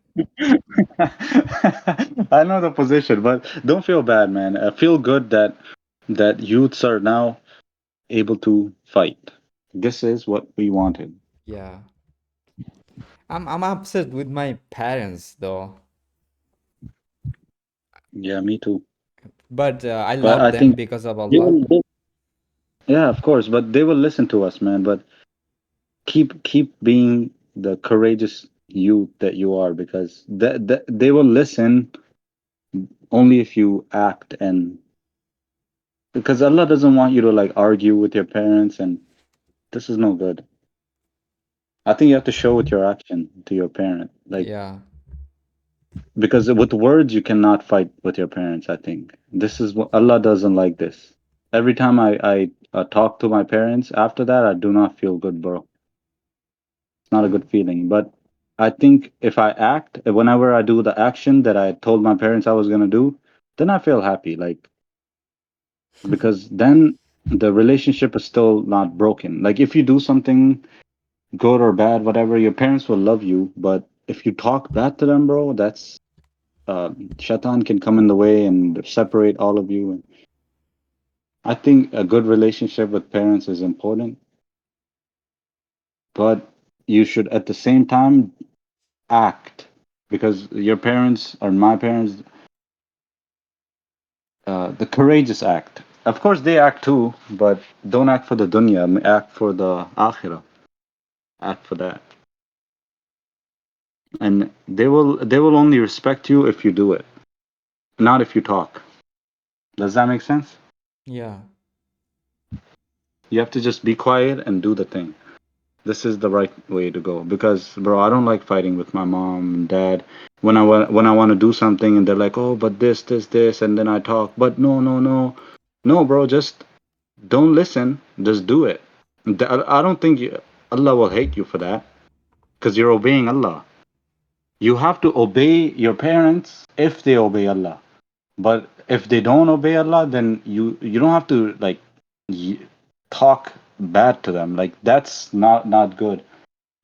I know the position, but don't feel bad, man. I feel good that youths are now able to fight. This is what we wanted. Yeah. I'm upset with my parents though, Yeah, me too. but I But love I them think because of they Allah. will, yeah, of course, but they will listen to us, man. But keep being the courageous youth that you are, because that they will listen only if you act, and because Allah doesn't want you to like argue with your parents, and this is no good. I think you have to show with your action to your parent, like Yeah. because with words you cannot fight with your parents. I think this is what Allah doesn't like this. Every time I talk to my parents after that, I do not feel good, bro. It's not a good feeling. But I think if I act, whenever I do the action that I told my parents I was gonna do, then I feel happy. Like because then the relationship is still not broken. Like if you do something good or bad, whatever, your parents will love you. But if you talk bad to them, bro, that's shaitan can come in the way and separate all of you. I think a good relationship with parents is important, but you should at the same time act because your parents or my parents, the courageous act. Of course, they act too, but don't act for the dunya. Act for the akhirah. Act for that, and they will only respect you if you do it, not if you talk. Does that make sense? Yeah. You have to just be quiet and do the thing. This is the right way to go because, bro, I don't like fighting with my mom and dad when I want to do something and they're like, oh, but this, and then I talk, but no, no, no, no, bro, just don't listen, just do it. I don't think Allah will hate you for that because you're obeying Allah. You have to obey your parents if they obey Allah. But if they don't obey Allah, then you don't have to like y- talk bad to them. Like that's not good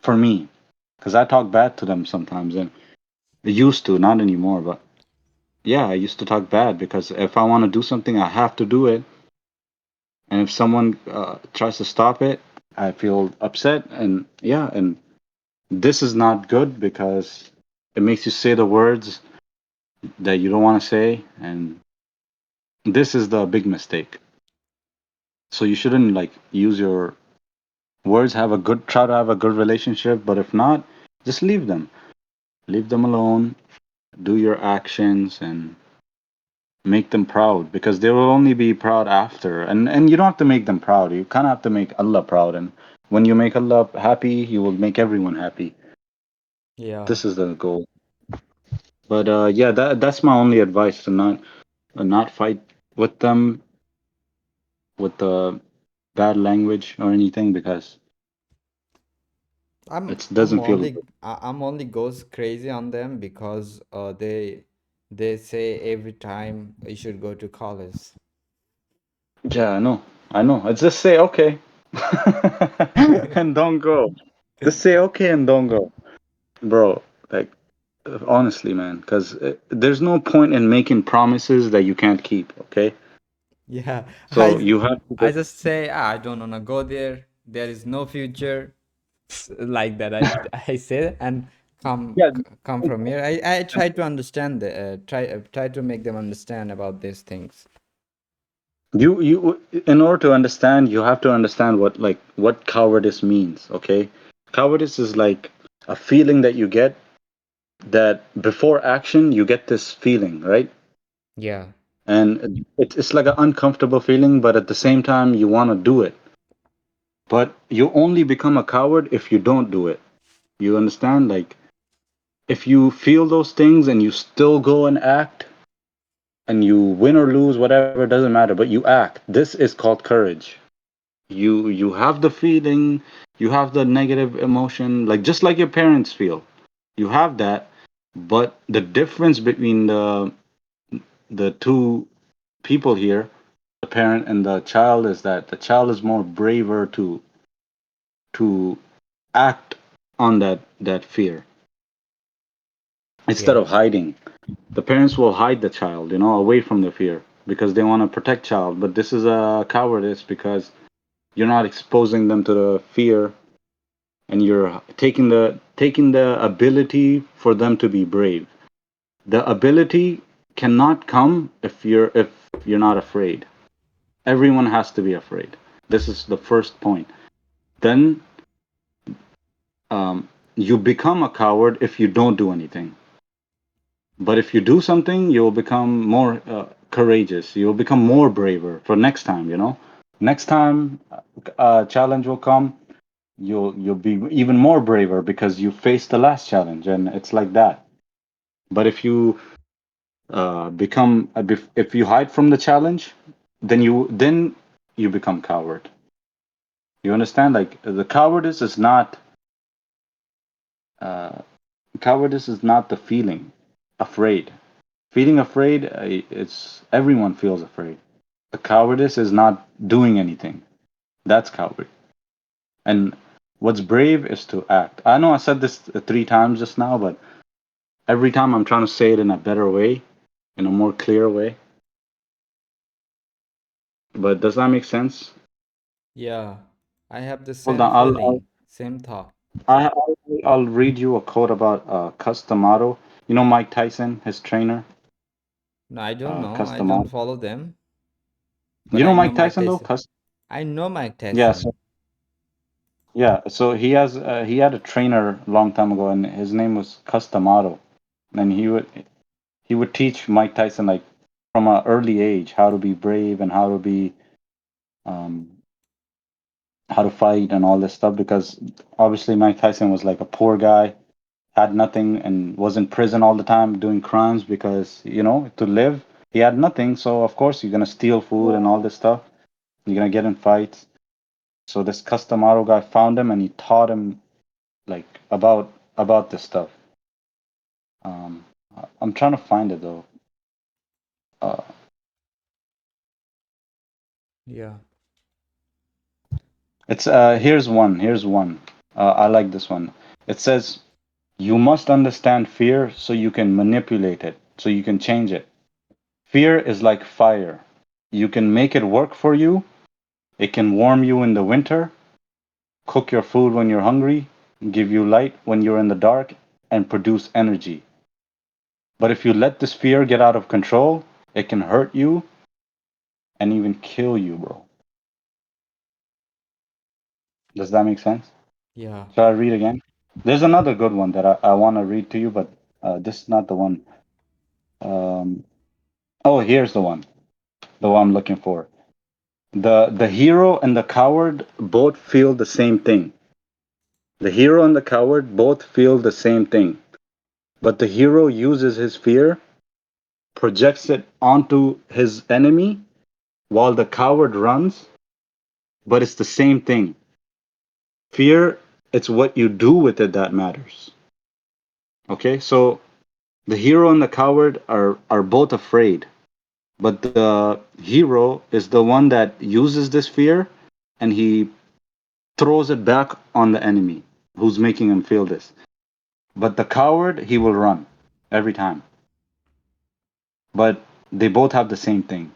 for me, because I talk bad to them sometimes, and I used to, not anymore. But yeah, I used to talk bad because if I want to do something, I have to do it, and if someone tries to stop it, I feel upset, and yeah, and this is not good because it makes you say the words that you don't want to say, and this is the big mistake. So you shouldn't like use your words. Try to have a good relationship, but if not, just leave them alone, do your actions, and make them proud because they will only be proud after. And you don't have to make them proud, you kind of have to make Allah proud, and when you make Allah happy, you will make everyone happy. Yeah. This is the goal. But yeah, that's my only advice, to not fight with them with the bad language or anything, because I'm it I'm doesn't feel only good. I'm only goes crazy on them because they say every time you should go to college. Yeah, I know, it's just say okay. And don't go. Just say okay and don't go, bro. Like, honestly, man, because there's no point in making promises that you can't keep. Okay, Yeah, so you have to I just, just say, "Ah, I don't wanna go there. There is no future." Like that. I say and yeah. come from here. I try to understand the try to make them understand about these things. You in order to understand, you have to understand what cowardice means. Okay, cowardice is like a feeling that you get, that before action you get this feeling, right? Yeah. And it's like an uncomfortable feeling, but at the same time you want to do it. But you only become a coward if you don't do it. You understand? Like, if you feel those things and you still go and act, and you win or lose, whatever, it doesn't matter, but you act. This is called courage. You have the feeling, you have the negative emotion, like just like your parents feel. You have that, but the difference between the two people here, the parent and the child, is that the child is more braver to act on that fear instead Yeah. of hiding. The parents will hide the child, away from the fear because they want to protect child. But this is a cowardice because you're not exposing them to the fear, and you're taking the ability for them to be brave. The ability cannot come if you're not afraid. Everyone has to be afraid. This is the first point. Then you become a coward if you don't do anything. But if you do something, you'll become more courageous. You'll become more braver for next time. Next time a challenge will come, you'll be even more braver because you faced the last challenge, and it's like that. But if you if you hide from the challenge, then you become coward. You understand? Like, the uh, cowardice is not the feeling afraid. Feeling afraid, it's everyone feels afraid. The cowardice is not doing anything. That's coward. And what's brave is to act. I know I said this 3 times just now, but every time I'm trying to say it in a better way, in a more clear way. But does that make sense? Yeah. I have the Hold same on, feeling, same thought. I'll read you a quote about Cus D'Amato. You know Mike Tyson, his trainer. No, I don't know. I Custom don't auto. follow them, but You know I know Mike Mike Tyson though? Tyson. I know Mike Yeah, so Tyson. he had a trainer a long time ago, and his name was Custom Auto, and he would teach Mike Tyson like from an early age how to be brave and um, how to fight and all this stuff because obviously Mike Tyson was like a poor guy, had nothing, and was in prison all the time doing crimes because to live he had nothing. So of course you're gonna steal food and all this stuff. You're gonna get in fights. So this custom auto guy found him and he taught him like about this stuff. Um, I'm trying to find it though. Uh, Yeah. it's here's one. Here's one. I like this one. It says you must understand fear so you can manipulate it, so you can change it. Fear is like fire. You can make it work for you. It can warm you in the winter, cook your food when you're hungry, give you light when you're in the dark, and produce energy. But if you let this fear get out of control, it can hurt you and even kill you, bro. Does that make sense? Yeah. Shall I read again? There's another good one that I want to read to you, but this is not the one. Um, oh, here's the one I'm looking for. The hero and the coward both feel the same thing. The hero and the coward both feel the same thing, but the hero uses his fear, projects it onto his enemy, while the coward runs, but it's the same thing. Fear, it's what you do with it that matters. Okay, so the hero and the coward are both afraid, but the hero is the one that uses this fear and he throws it back on the enemy who's making him feel this. But the coward, he will run every time. But they both have the same thing.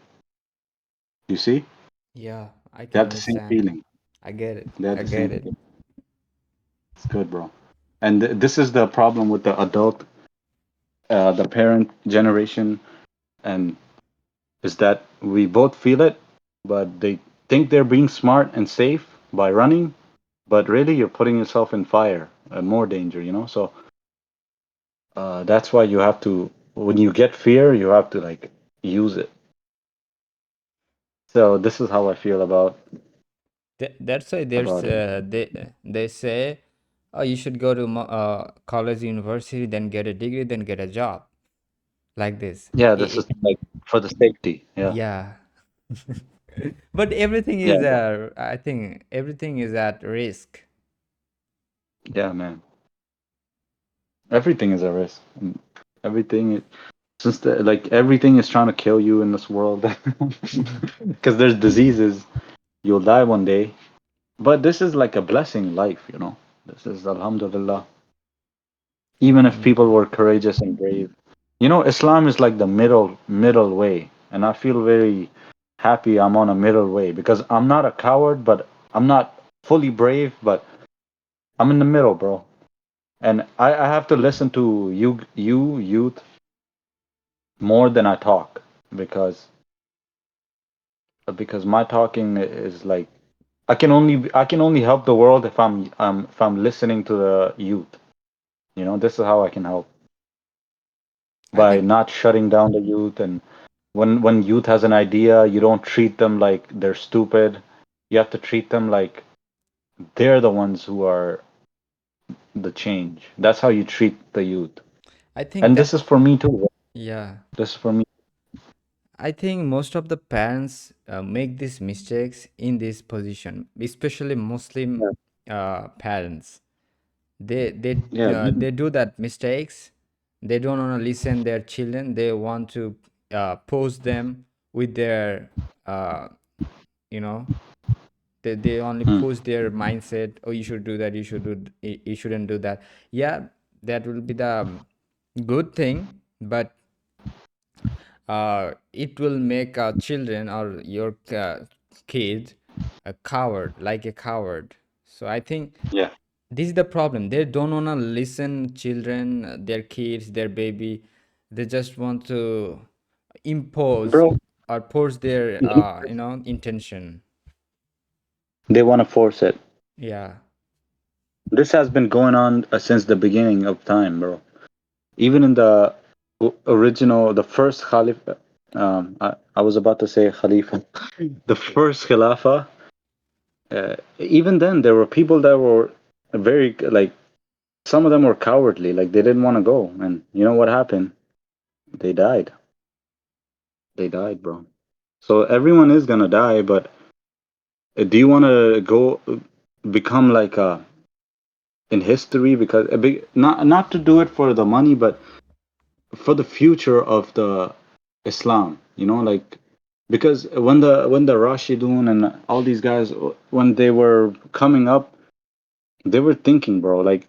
You see? Yeah. I They can have the same understand. feeling. I get it. They have I the get same it. feeling. It's good, bro. And this is the problem with the adult, the parent generation, and is that we both feel it, but they think they're being smart and safe by running, but really you're putting yourself in fire and more danger. So that's why you have to, when you get fear, you have to like use it. So this is how I feel That's why there's about it. they say, oh, you should go to college, university, then get a degree, then get a job like this. Yeah, this is like for the safety. Yeah, Yeah. But everything yeah, is I think everything is at risk. yeah, man. Everything is a risk. Everything, since like everything is trying to kill you in this world, because there's diseases. You'll die one day. But this is like a blessing in life. This is Alhamdulillah. Even if people Mhm. were courageous and brave. Islam is like the middle way. And I feel very happy I'm on a middle way because I'm not a coward, but I'm not fully brave, but I'm in the middle, bro. And I have to listen to you youth more than I talk because my talking is like I can only help the world if I'm listening to the youth. This is how I can help I by think not shutting down the youth. And when youth has an idea, you don't treat them like they're stupid. You have to treat them like they're the ones who are the change. That's how you treat the youth. I think And this that is for me too. yeah. This is for me. I think most of the parents make these mistakes in this position, especially Muslim Yeah, parents. They yeah, they do that mistakes. They don't want to listen their children. They want to pose them with their uh, you know they only mm, push their mindset. Oh, you should do that. You should do. You shouldn't do that. Yeah, that will be the good thing, but it will make children or your kid a coward, like a coward. So I think yeah, this is the problem. They don't want to listen children, their kids, their baby. They just want to impose Bro, or force their intention. they want to force it. Yeah. This has been going on since the beginning of time, bro. Even in the original, the first Khalifa, I was about to say Khalifa, the first Khilafah, even then there were people that were very, like, some of them were cowardly, like they didn't want to go. And you know what happened? They died. They died, bro. So everyone is gonna die, but do you want to go become like in history? Because a big, not to do it for the money, but for the future of the Islam, like, because when the Rashidun and all these guys, when they were coming up, they were thinking, bro, like,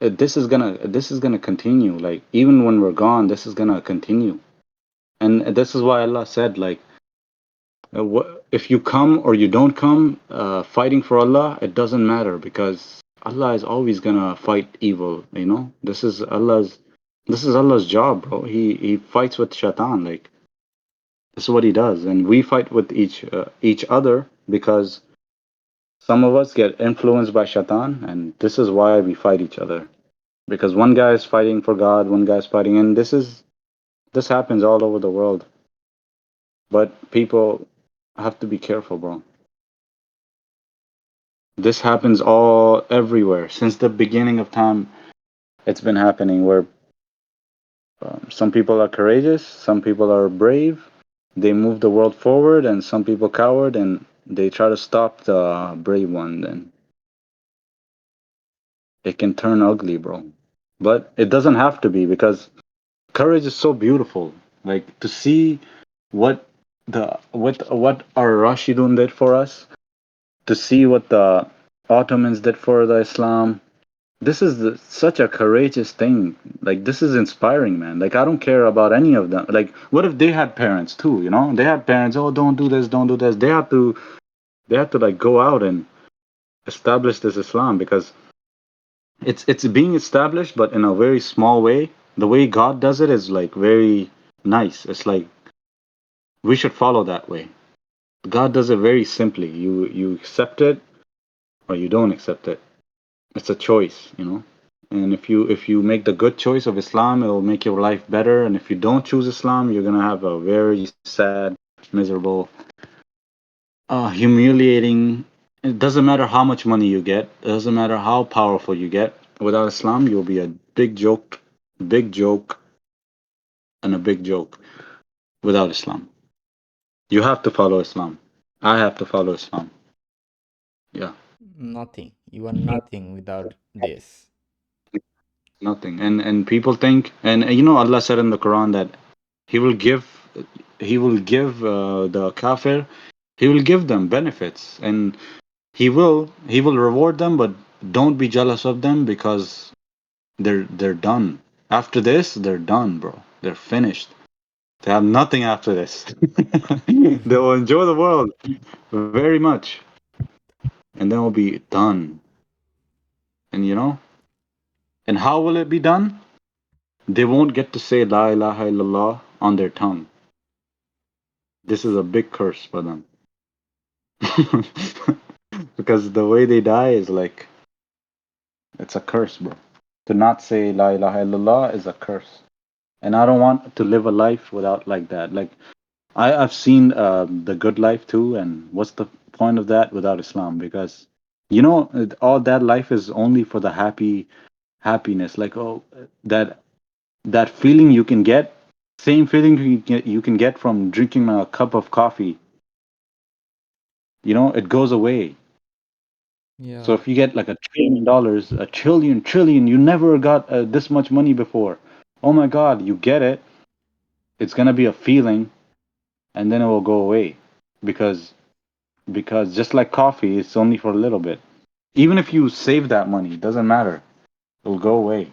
this is gonna continue, like, even when we're gone, this is gonna continue. And this is why Allah said, like, if you come or you don't come, fighting for Allah, it doesn't matter, because Allah is always gonna fight evil. This is Allah's job, bro. He fights with shaitan, like, this is what he does. And we fight with each other because some of us get influenced by shaitan, and this is why we fight each other. Because one guy is fighting for God, one guy is fighting, and this happens all over the world. But people have to be careful, bro. This happens all everywhere since the beginning of time. It's been happening where some people are courageous, some people are brave. They move the world forward, and some people coward and they try to stop the brave one. Then it can turn ugly, bro. But it doesn't have to be, because courage is so beautiful. Like, to see what our Rashidun did for us, to see what the Ottomans did for the Islam. This is such a courageous thing. Like, this is inspiring, man. Like, I don't care about any of them. Like, what if they had parents too? They had parents. Oh, don't do this, don't do this. They had to like go out and establish this Islam, because it's being established, but in a very small way. The way God does it is like very nice. It's like we should follow that way. God does it very simply. You accept it or you don't accept it. It's a choice. And if you make the good choice of Islam, it'll make your life better. And if you don't choose Islam, you're gonna have a very sad, miserable, humiliating. It doesn't matter how much money you get. It doesn't matter how powerful you get. Without Islam, you'll be a big joke, and a big joke. Without Islam, you have to follow Islam. I have to follow Islam. Yeah, Nothing. You are nothing without this. nothing. And people think, and Allah said in the Quran that He will give, the kafir, He will give them benefits, and He will reward them, but don't be jealous of them, because they're done. After this, they're done, bro. They're finished. They have nothing after this. They will enjoy the world very much, and then will be done. And how will it be done? They won't get to say La ilaha illallah on their tongue. This is a big curse for them. Because the way they die is like, it's a curse, bro. To not say La ilaha illallah is a curse. And I don't want to live a life without like that. Like, I've seen the good life too, and what's the point of that without Islam? Because all that life is only for the happiness. Like, oh, that feeling you can get, same feeling you can get from drinking a cup of coffee. It goes away. So Yeah. if you get like $1 trillion, a trillion, you never got this much money before. Oh my God, you get it. It's gonna be a feeling, and then it will go away, because just like coffee, it's only for a little bit. Even if you save that money, it doesn't matter. It'll go away.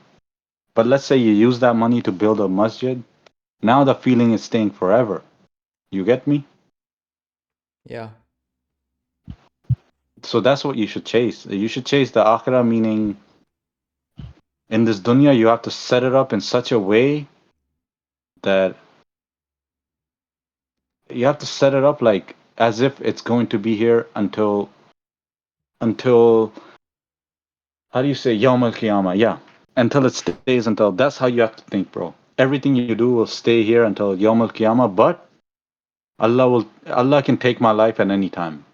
But let's say you use that money to build a masjid. Now the feeling is staying forever. You get me? Yeah. So that's what you should chase. You should chase the akhirah, meaning in this dunya, you have to set it up in such a way that you have to set it up like as if it's going to be here until how do you say Yawm al Qiyamah? Yeah, until it stays until that's how you have to think, bro. Everything you do will stay here until Yawm al Qiyamah, but Allah can take my life at any time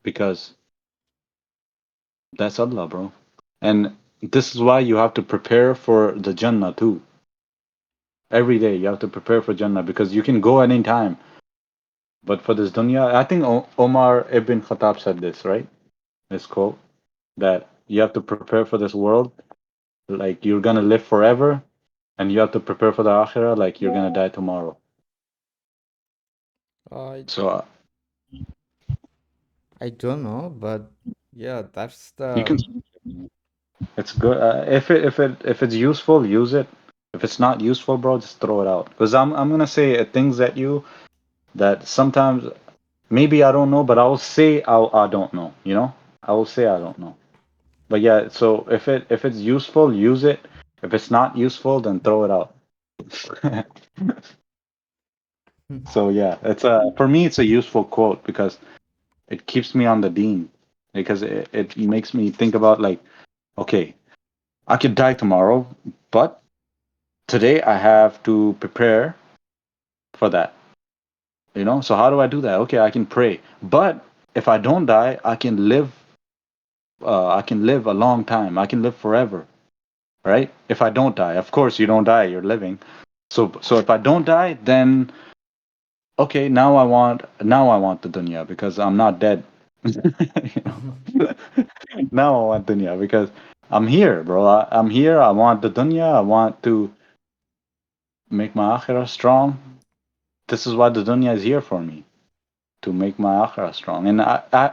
because that's Allah, bro. And this is why you have to prepare for the Jannah too. Every day you have to prepare for Jannah because you can go at any time. But for this dunya, I think Omar ibn Khattab said this, right? This quote that you have to prepare for this world like you're gonna live forever, and you have to prepare for the akhirah like you're gonna die tomorrow. I So I don't know, but yeah, that's you can. the. It's good if it's useful, use it. If it's not useful, bro, just throw it out. Because I'm gonna say things at you that sometimes maybe I don't know, but I'll say I don't know. You know, I will say I don't know. But yeah, so if it's useful, use it. If it's not useful, then throw it out. So yeah, it's a for me it's a useful quote because it keeps me on the deen because it makes me think about like okay, I could die tomorrow, but today I have to prepare for that. You know, so how do I do that? Okay, I can pray, but if I don't die, I can live. I can live a long time. I can live forever, right? If I don't die, of course you don't die. You're living. So if I don't die, then okay, now I want the dunya because I'm not dead. You know? Now I want dunya because I'm here, bro. I'm here. I want the dunya. I want to make my akhirah strong. This is why the dunya is here for me to make my akhirah strong. And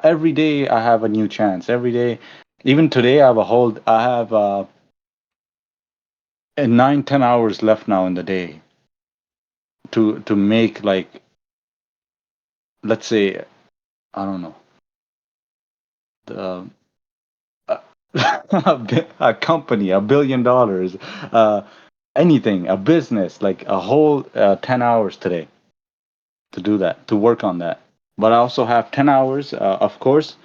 every day I have a new chance. Every day, even today, I have 9, 10 hours left now in the day to make like let's say I don't know the a company, $1 billion, uh, anything, a business, like a whole 10 hours today to do that, to work on that. But I also have 10 hours. Of course,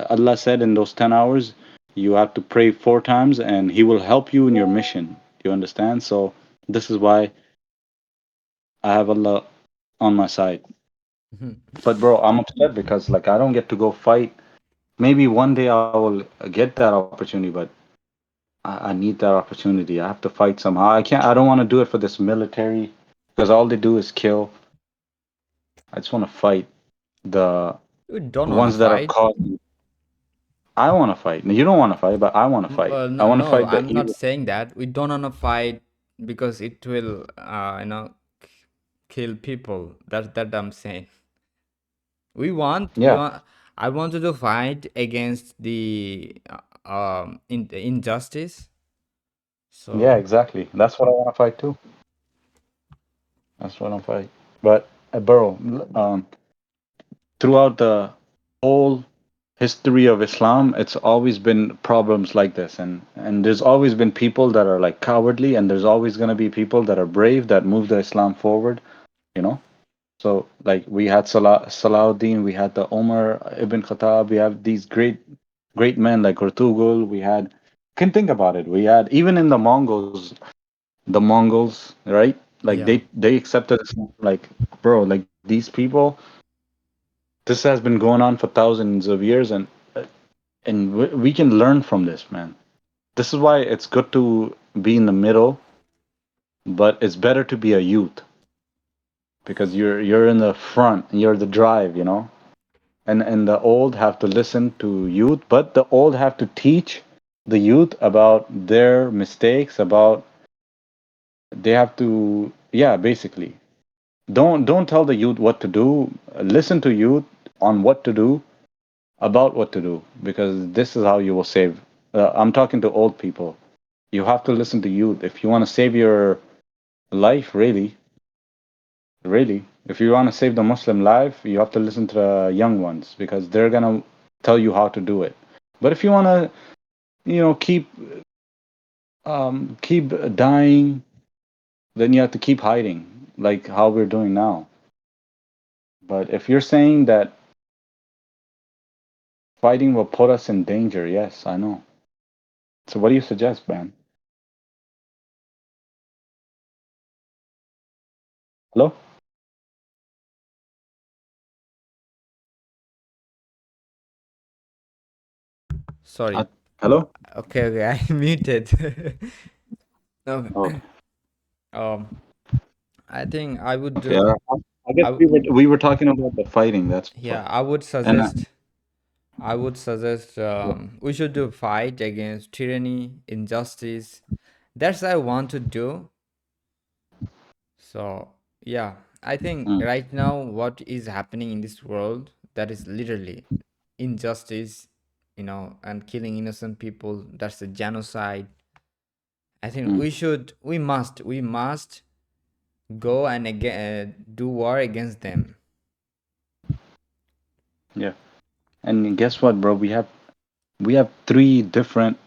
Allah said in those 10 hours, you have to pray 4 times, and He will help you in your mission. You understand? So this is why I have Allah on my side. But bro, I'm upset because like I don't get to go fight. Maybe one day I will get that opportunity, but I need that opportunity. I have to fight somehow. I can't. I don't want to do it for this military because all they do is kill. I just want to fight the We don't wanna ones that are fight. causing. I want to fight. You don't want to fight, but I want to fight. I No, want to no, fight the I'm not evil. saying that. We don't wanna fight because it will, kill people. That I'm saying. We Yeah, want. I wanted to fight against the injustice. yeah, So. exactly. That's what I want to fight too. That's what I'm fight. But bro, throughout the whole history of Islam, it's always been problems like this, and there's always been people that are like cowardly, and there's always gonna be people that are brave that move the Islam forward. You know. So like we had Salahuddin, we had the Omar ibn Khattab, we have these great men like Urtugul. We had can think about it. We had even in the Mongols, right? Like Yeah. they accepted Islam. Like bro, like these people. This has been going on for thousands of years, and we can learn from this, man. This is why it's good to be in the middle, but it's better to be a youth because you're in the front, you're the drive, you know. And the old have to listen to youth, but the old have to teach the youth about their mistakes, about they have to yeah, basically. Don't tell the youth what to do. Listen to youth on what to do, about what to do, because this is how you will save. I'm talking to old people. You have to listen to youth if you want to save your life, really. Really. If you want to save the Muslim life, you have to listen to the young ones because they're going to tell you how to do it. But if you want to, keep dying, then you have to keep hiding. like how we're doing now. But if you're saying that fighting will put us in danger, yes, I know. So what do you suggest, man? Hello? Sorry. Hello? Okay, okay, I muted. No, Okay. um, I think I would Okay. do. I guess I w- we were talking about the fighting. That's what. yeah, I would And suggest. I would suggest yeah. we should do fight against tyranny, injustice. That's what I want to do. So yeah, I think Mm, right now what is happening in this world, that is literally injustice, and killing innocent people. That's a genocide. I think mm, we must go and do war against them. yeah. And guess what, bro? We have three different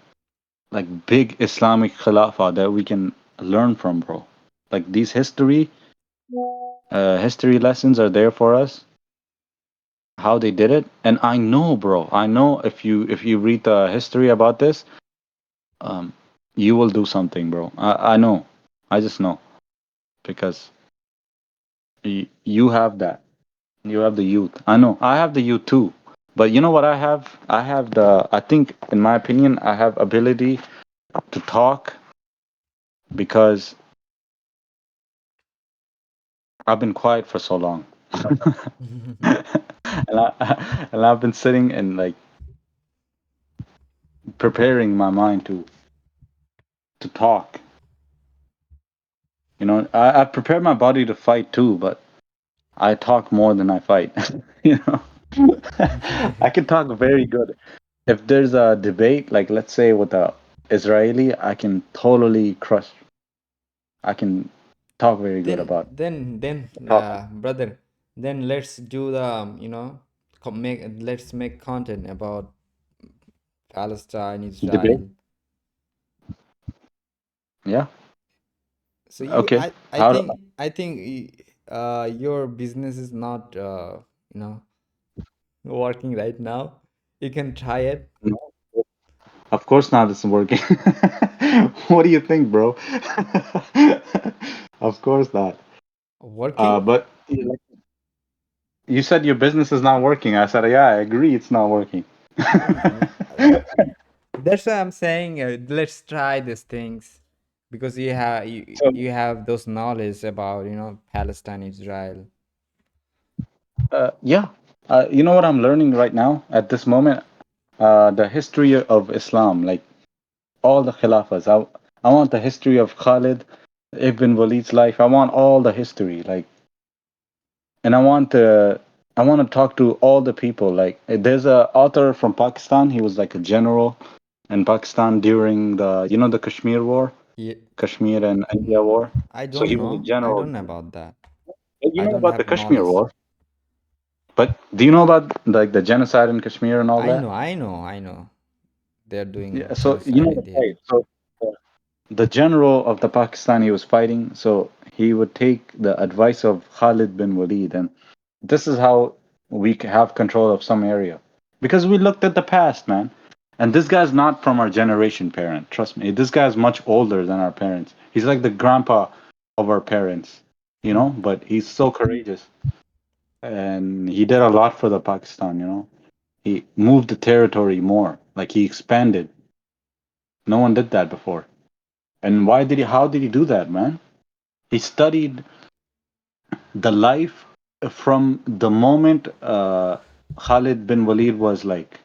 like big Islamic Khilafah that we can learn from, bro. Like these history lessons are there for us, how they did it. And I know, bro. I know if you read the history about this, um, you will do something, bro. I know. I just know because you have that. You have the youth. I know. I have the youth too. But you know what I have? I think, in my opinion, I have ability to talk because I've been quiet for so long. And I've been sitting and like preparing my mind to talk. I prepare my body to fight too, but I talk more than I fight. you know, I can talk very good. If there's a debate, like let's say with a Israeli, I can totally crush. I can talk very good then about then the topic. brother, then let's do the let's make content about Palestine, Debate? Israel. Yeah. So Okay. I How? think your business is not you know working right now. You can try it. No, of course not. It's working. What do you think, bro? Of course not. Working? But like, you said your business is not working. I said, yeah, I agree. It's not working. Mm, that's why I'm saying let's try these things because So, you have those knowledge about Palestine, Israel. yeah. You know what I'm learning right now at this moment? The history of Islam, like all the Khilafahs. I want the history of Khalid ibn Walid's life. I want all the history, like, and I want to talk to all the people. Like, there's a author from Pakistan. He was like a general in Pakistan during the Kashmir War, Yeah, Kashmir and India War. I So he don't was a know. I general. don't know about that. You I know don't about the have Kashmir knowledge. War, but do you know about like the genocide in Kashmir and all I that? know, I know, I know. They're Yeah. doing So you know genocide the there. fight. So the general of the Pakistan he was fighting, so he would take the advice of Khalid bin Walid, and this is how we have control of some area because we looked at the past, man. And this guy's not from our generation parent. Trust me, this guy's much older than our parents. He's like the grandpa of our parents, but he's so courageous and he did a lot for the Pakistan. He moved the territory more, like he expanded. No one did that before. And how did he do that, man? He studied the life from the moment Khalid bin Walid was like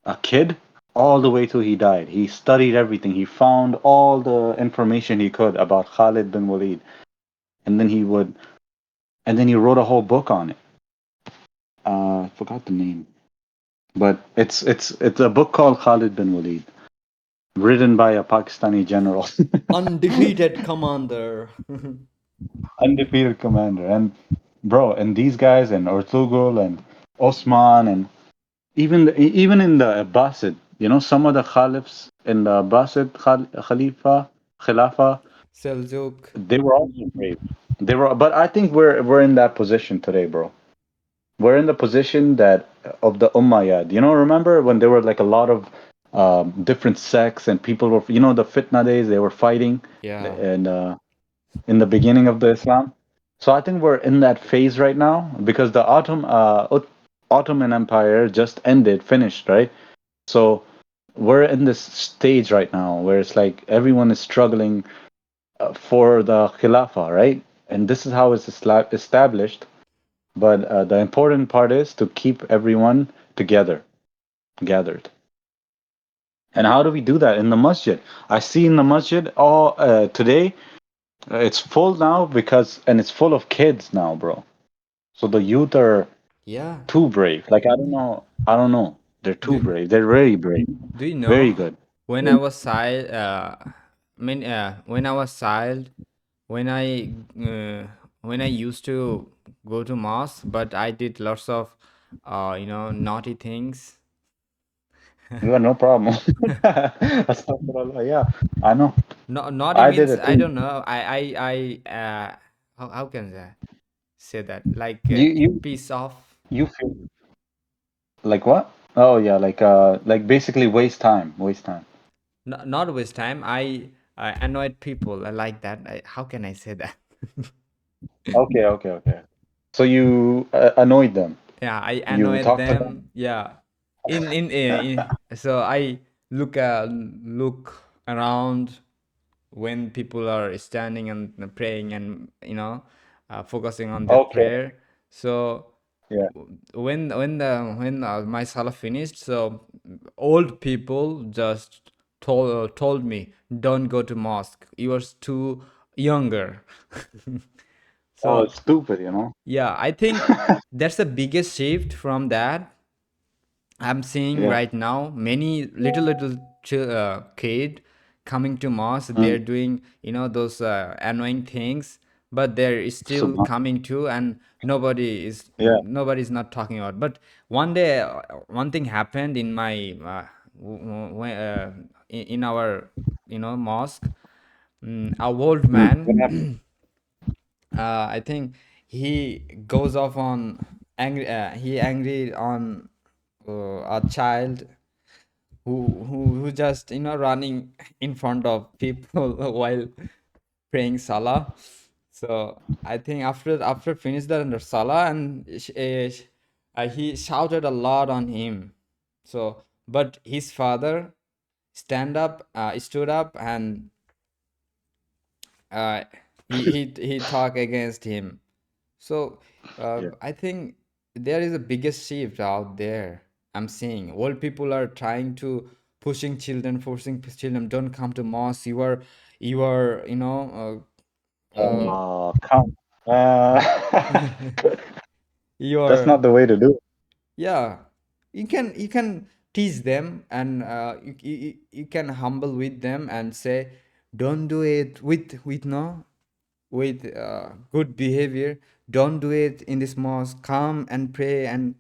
a kid all the way till he died. He studied everything. He found all the information he could about Khalid bin Walid, and then he wrote a whole book on it. I forgot the name, but it's a book called Khalid bin Walid, written by a Pakistani general, Undefeated commander. undefeated commander. And bro, and these guys and Ortugul and Osman and even in the Abbasid, some of the caliphs in the Abbasid Khalifa, Khilafah, Seljuk. they were also brave. They were, but I think we're in that position today, bro. We're in the position that of the Umayyad. Remember when there were like a lot of different sects and people were, the fitna days, they were fighting, Yeah. and in the beginning of the Islam. So I think we're in that phase right now because the Ottoman Empire just ended, finished, right? So we're in this stage right now where it's like everyone is struggling for the Khilafah, right? And this is how it's established. But the important part is to keep everyone together, gathered. And how do we do that in the masjid? I see in the masjid all today. It's full now and it's full of kids now, bro. So the youth are Yeah. too brave. Like I don't know. They're too Do, brave. They're very brave. do you Very know good. when I was child, when I was child, when I when I used to go to mosque, but I did lots of naughty things. You got no problem. Astaghfirullah. Yeah, I know. No, naughty I did means it I too. don't know. How can I say that? Like You you piece off. you feel like what? Oh yeah, like basically waste time, waste time. Not waste time. I annoyed people. I like that. How can I say that? Okay, okay, okay. So you annoyed them. Yeah, I You annoyed talked to them. them. Yeah, so I look around when people are standing and praying and focusing on their Okay. prayer. So Yeah. when my salah finished, so old people just told me, don't go to mosque, you are too younger. Oh, So it's stupid. yeah, I think that's the biggest shift from that. I'm seeing Yeah. right now many little kid coming to mosque. They're Mm. doing those annoying things, but they're still Subhan. coming to, and Yeah. nobody's not talking about. But one day, one thing happened in my in our mosque. A old What man, happened? I think he goes off on angry. He angry on a child who just running in front of people while praying salah. So I think after finish the salah, and he shouted a lot on him. So but his father stood up, and uh, he talked against him. So Yeah. I think there is a biggest shift out there. I'm seeing old people are trying to forcing children, don't come to mosque. You are Oh, come. Uh, you that's not are the way to do it. yeah. You can teach them, and you can humble with them and say, don't do it with no with good behavior. Don't do it in this mosque. Come and pray, and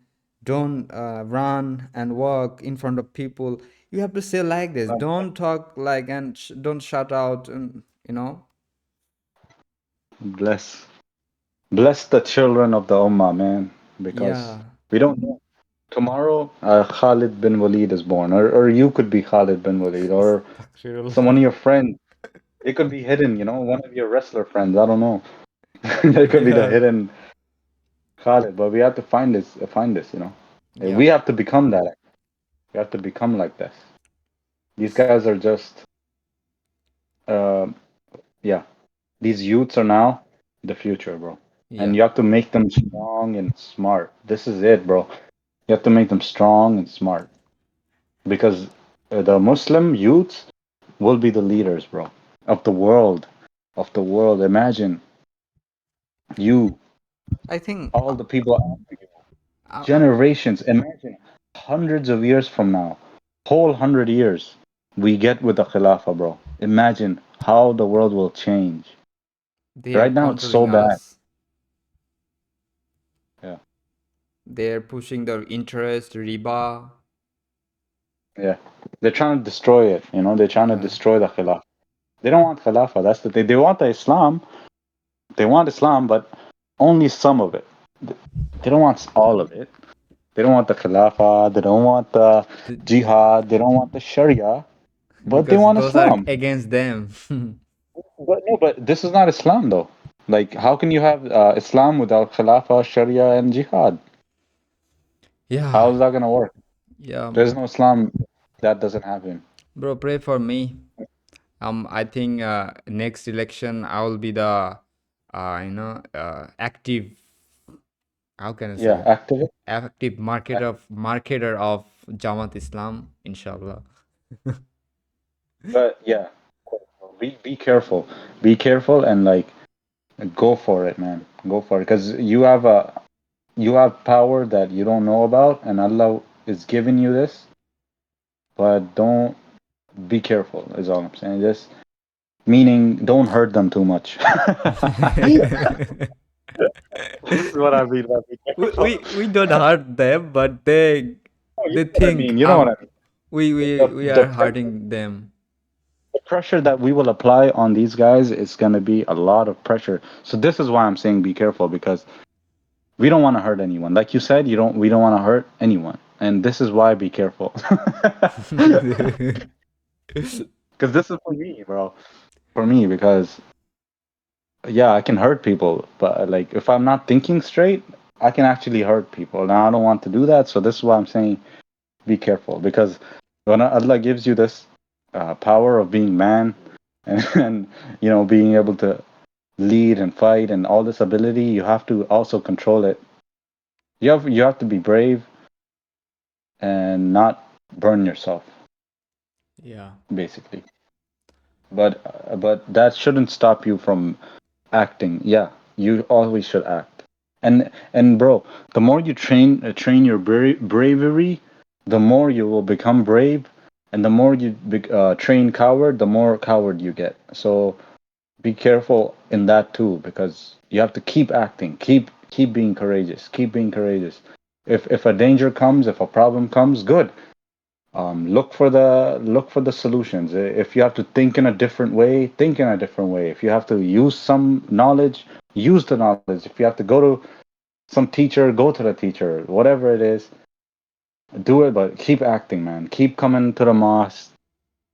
don't run and walk in front of people. You have to say like this. Don't talk like, and don't shut out. And Bless. Bless the children of the Ummah, man, because yeah. we don't know. Tomorrow, Khalid bin Walid is born, or you could be Khalid bin Walid, or someone of Astaghfirullah. your friends. It could be hidden, one of your wrestler friends. I don't know. There could be the Yeah. hidden Khalid, but we have to find this. We Yep. have to become that. We have to become like this. These guys are just, uh, yeah. These youths are now the future, bro. And Yeah. you have to make them strong and smart. This is it, bro. You have to make them strong and smart because the Muslim youths will be the leaders, bro, of the world. Of the world. Imagine you, I think all the people after you, uh, generations. Imagine hundreds of years from now, whole 100 years, we get with the Khilafah, bro. Imagine how the world will change. they are Right now, it's so controlling bad. us. Yeah, They're pushing the interest, riba. yeah. They're trying to destroy it. They're trying to Yeah. destroy the Khilafah. They don't want Khilafah. That's the thing. They want the Islam, They want Islam, but only some of it. They don't want all of it. They don't want the Khilafah. They don't want the jihad. They don't want the Sharia, but they because want those are Islam. against them. But no, but this is not Islam though. Like, how can you have Islam without Khilafah, Sharia, and jihad? Yeah, How is that gonna work? yeah, There's no Islam that doesn't happen. bro, pray for me. I think next election I will be the, active. How can I Yeah, say? activist. Active marketer of Jamaat Islam, inshallah. But yeah, be careful. Be careful and like go for it, man. Go for it, because you have power that you don't know about, and Allah is giving you this. But don't be careful. Is all I'm saying. Just meaning, don't hurt them too much. This is what I mean by be we, careful. we we don't hurt them, but they Oh, you they know what I think mean. You know what I mean. we The are pressure, hurting them. the pressure that we will apply on these guys is gonna be a lot of pressure. So this is why I'm saying be careful, because we don't want to hurt anyone. Like you said, you don't. We don't want to hurt anyone, and this is why be careful. Because this is for me, bro. For me, because yeah, I can hurt people, but like if I'm not thinking straight, I can actually hurt people. Now I don't want to do that, so this is why I'm saying be careful. Because when Allah gives you this power of being man, and being able to lead and fight and all this ability, you have to also control it. You have to be brave and not burn yourself, Yeah, basically. But that shouldn't stop you from acting. Yeah, you always should act. And bro, the more you train your bravery, the more you will become brave, and the more you train coward, the more coward you get. So be careful in that too, because you have to keep acting, keep being courageous, keep being courageous. If a danger comes, if a problem comes, good. Look for the solutions. If you have to think in a different way, think in a different way. If you have to use some knowledge, use the knowledge. If you have to go to some teacher, go to the teacher. Whatever it is, do it. But keep acting, man. Keep coming to the mosque.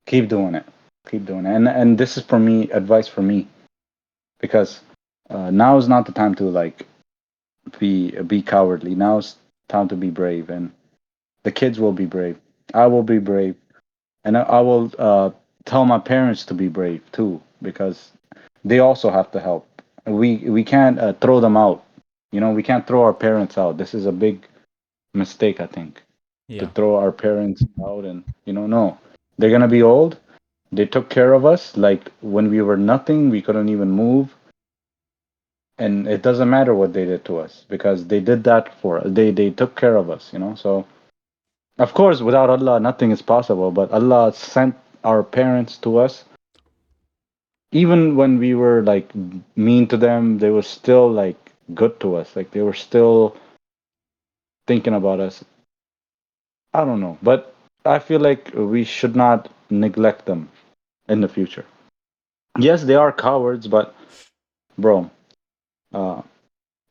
Keep doing it. Keep doing it. And this is for me, advice for me, because now is not the time to like be cowardly. Now is time to be brave, and the kids will be brave. I will be brave. And I will tell my parents to be brave too, because they also have to help. We can't throw them out. We can't throw our parents out. This is a big mistake, I think, to yeah, throw our parents out. And no, they're gonna be old. They took care of us like when we were nothing. We couldn't even move, and it doesn't matter what they did to us, because they did that for us. They took care of us. So of course, without Allah, nothing is possible. But Allah sent our parents to us. Even when we were like mean to them, they were still like good to us. Like they were still thinking about us. I don't know, but I feel like we should not neglect them in the future. Yes, they are cowards, but bro, uh,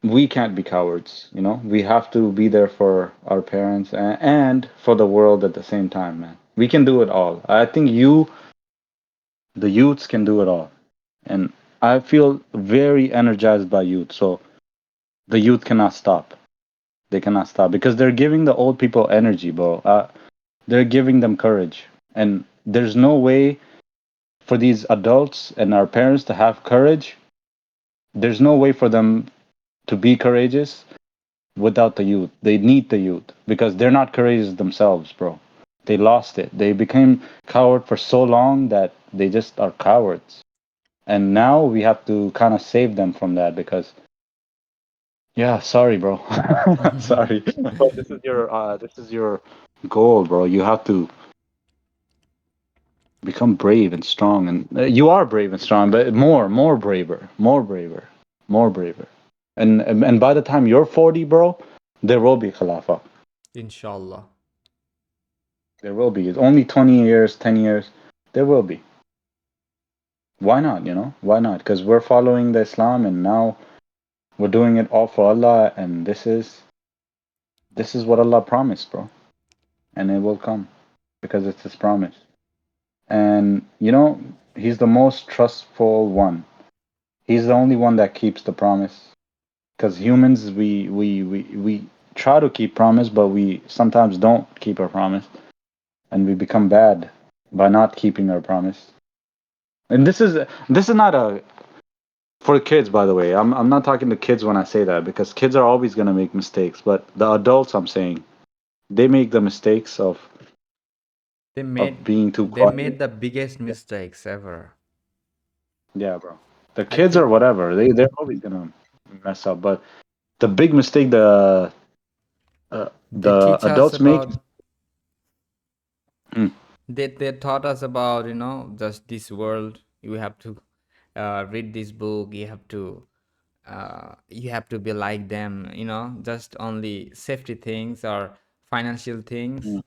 we can't be cowards. We have to be there for our parents and for the world at the same time, man. We can do it all. I think the youths, can do it all, and I feel very energized by youth. So the youth cannot stop. They cannot stop because they're giving the old people energy, bro. They're giving them courage, and there's no way for these adults and our parents to have courage. There's no way for them to be courageous without the youth. They need the youth because they're not courageous themselves, bro. They lost it. They became coward for so long that they just are cowards. And now we have to kind of save them from that because yeah, sorry, bro. Sorry. But this is your goal, bro. You have to become brave and strong, and you are brave and strong, but more braver, more braver, more braver. And by the time you're 40, bro, there will be Khilafah. inshallah. There will be. It's only 20 years, 10 years. There will be. Why not? You know, why not? Because we're following the Islam, and now we're doing it all for Allah, and this is what Allah promised, bro, and it will come because it's His promise. And He's the most trustful one. He's the only one that keeps the promise. Because humans, we try to keep promise, but we sometimes don't keep our promise, and we become bad by not keeping our promise. And this is not a for kids, by the way. I'm not talking to kids when I say that, because kids are always gonna make mistakes. But the adults, I'm saying, they make the mistakes They of made being too they quiet. made the biggest Yeah, mistakes ever. yeah, bro. The I kids or think whatever, they're always gonna mess up. But the big mistake they the teach us adults make. about Mm, they taught us about, just this world. You have to read this book. You have to be like them. Just only safety things or financial things, mm,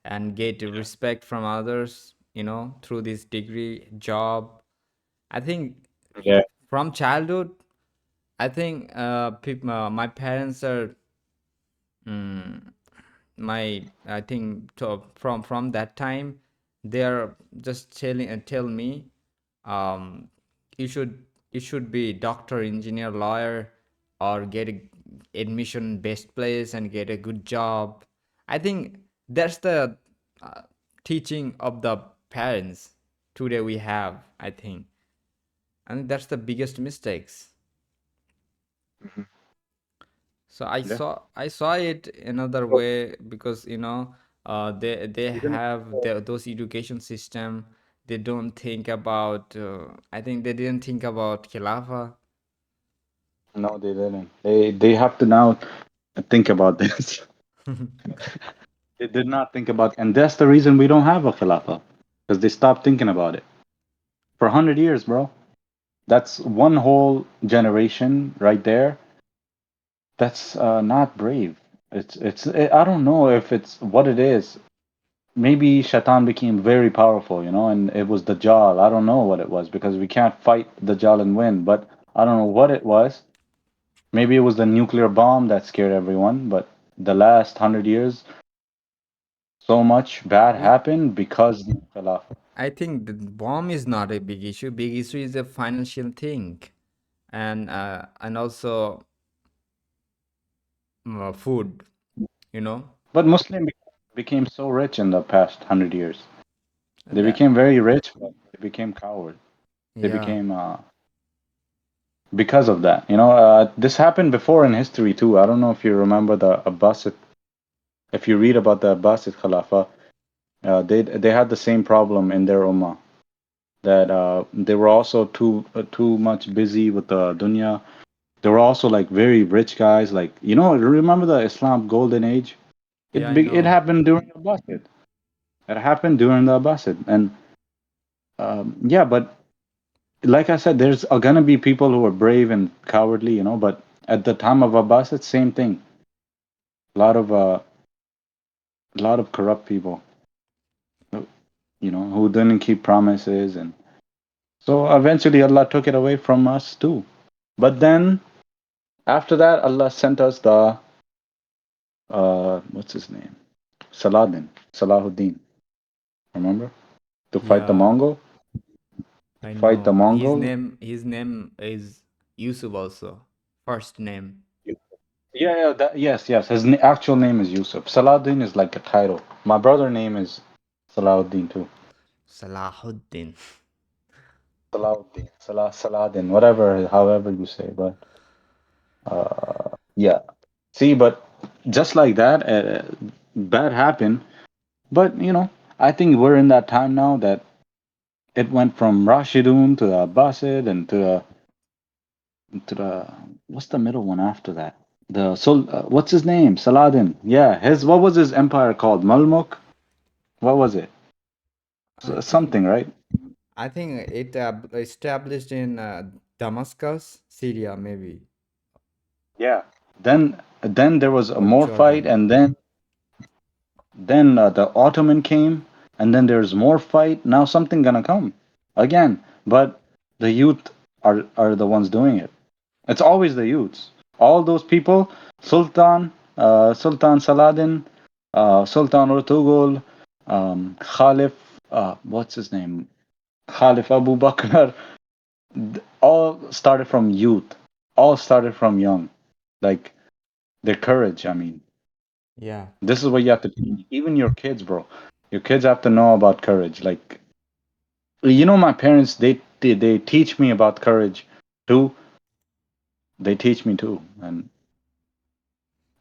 and get respect from others. Through this degree, job. I think yeah. from childhood, I think my parents are. Mm, I think from that time, they're just tell me, um you should be doctor, engineer, lawyer, or get a admission best place and get a good job. I think that's the uh, teaching of the parents today we have, I think. And that's the biggest mistakes. Mhm. So I Yeah. saw I saw it another So way, because they even have those education system. They don't think about. I think they didn't think about Khilafah. no, they didn't. They have to now think about this. They did not think about, and that's the reason we don't have a Khilafah, because they stopped thinking about it for 100 years, bro. That's one whole generation right there. That's not brave. I don't know if it's what it is. Maybe Shaitan became very powerful, and it was Dajjal. I don't know what it was, because we can't fight Dajjal and win. But I don't know what it was. Maybe it was the nuclear bomb that scared everyone. But the last 100 years, so much bad We happened because of Khilafah. I think the bomb is not a big issue. Big issue is a financial thing, and also food. You know But Muslim became so rich in the past 100 years. They that. became very rich, but they became cowards. They Yeah, became because of that. This happened before in history too. I don't know if you remember the Abbasid. If you read about the Abbasid Khilafah, they had the same problem in their ummah, that they were also too much busy with the dunya. They were also like very rich guys. Like, remember the Islam golden age? yeah, I It know. happened during the Abbasid. It happened during the Abbasid, and yeah, but like I said, there's gonna be people who are brave and cowardly, but at the time of Abbasid, same thing. A lot of corrupt people, who didn't keep promises, and so eventually Allah took it away from us too. But then after that, Allah sent us the what's his name? Salahuddin. Remember, to fight the Yeah, Mongol, to I fight the know. His Mongol. name his name is Yusuf also. First name. Yeah, yeah, yes, yes. His actual name is Yusuf. Salahuddin is like a title. My brother name is Salahuddin too. Salahuddin. Salahuddin, Saladin, whatever, however you say. But yeah, see, but just like that, bad happened. But I think we're in that time now that it went from Rashidun to the Abbasid and to the what's the middle one after that? What's his name? Saladin. Yeah, his what was his empire called? Malmuk. What was it? I Something, think right? I think it established in Damascus, Syria, maybe, Yeah. Then there was a or more fight, Jordan. and then the Ottoman came, and then there's more fight. Now something gonna come again, but The youth are the ones doing it. It's always the youths. All those people, Sultan Saladin, Sultan Ortugul, Khalif, what's his name? Khalif Abu Bakr, all started from youth. All started from young. Like their courage, I mean. Yeah. This is what you have to teach. Even your kids, bro. Your kids have to know about courage. Like, my parents, they teach me about courage too. They teach me too. And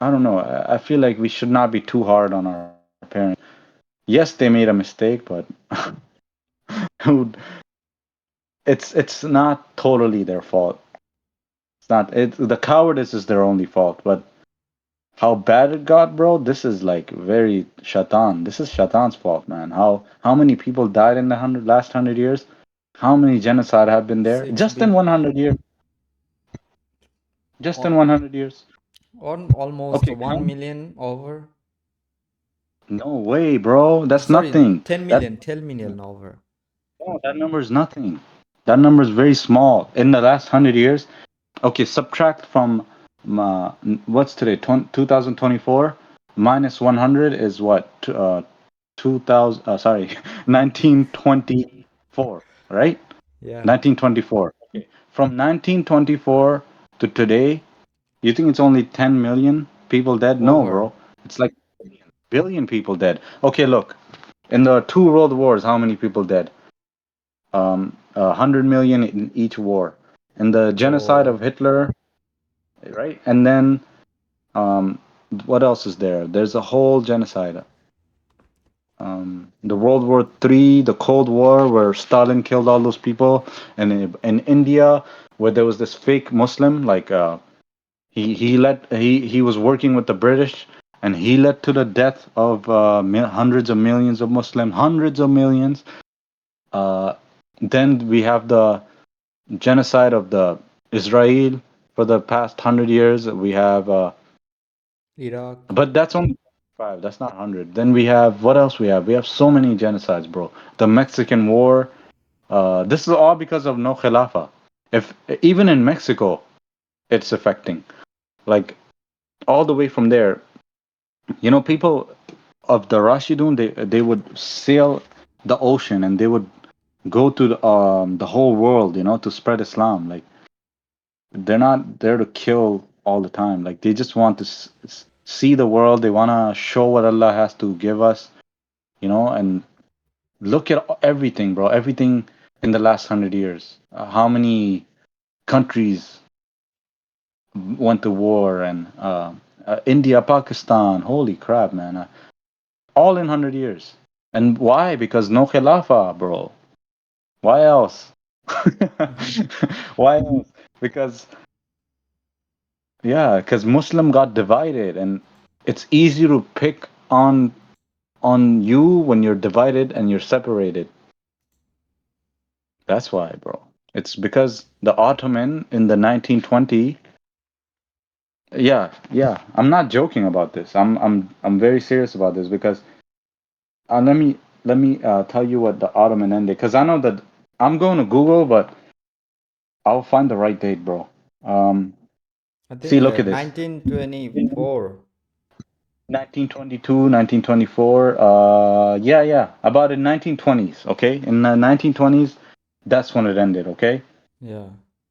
I don't know. I feel like we should not be too hard on our parents. Yes, they made a mistake, but dude, it's not totally their fault. It's not. The cowardice is their only fault. But how bad it got, bro? This is like very shaitan. This is shaitan's fault, man. How many people died in the last 100 years? How many genocide have been there? Six Just in big 100 years. Just in on 100 years. on almost Okay, 1 count. million over. No way, bro. That's Sorry, nothing. 10 That million, 10 million over. no, that number is nothing. That number is very small. In the last 100 years, okay, subtract from what's today? 2024 minus 100 is what? 2000. Sorry, 1924. Right? Yeah. 1924. Okay. From 1924 to today, you think it's only 10 million people dead? No, Over. bro. It's like billion people dead. Okay, look. In the two world wars, how many people dead? 100 million in each war. In the genocide of Oh, Hitler, right? And then um, what else is there? There's a whole genocide. The World War III, the Cold War, where Stalin killed all those people, and in India, where there was this fake Muslim, like he was working with the British, and he led to the death of hundreds of millions of Muslims, hundreds of millions. Uh, then we have the genocide of the Israel for the past 100 years. We have, Iraq. but that's only five. That's not 100. Then we have what else we have? We have so many genocides, bro. The Mexican War. This is all because of no Khilafah. If even in Mexico, it's affecting. Like all the way from there, people of the Rashidun, they would sail the ocean and they would go to the whole world, to spread Islam. Like they're not there to kill all the time. Like they just want to see the world. They want to show what Allah has to give us, and look at everything, bro. Everything in the last 100 years. How many countries went to war and India, Pakistan. Holy crap, man! All in 100 years. And why? Because no khilafah, bro. Why else? Why else? Because Yeah, because Muslim got divided, and it's easy to pick on you when you're divided and you're separated. That's why, bro. It's because the Ottoman in the 1920. Yeah, yeah. I'm not joking about this. I'm very serious about this because let me tell you what the Ottoman ended. Because I know that I'm going to Google, but I'll find the right date, bro. Um, I See, think look at this. 1924. 1922, 1924. Yeah, yeah, about in 1920s. Okay, in the 1920s, that's when it ended. Okay, Yeah.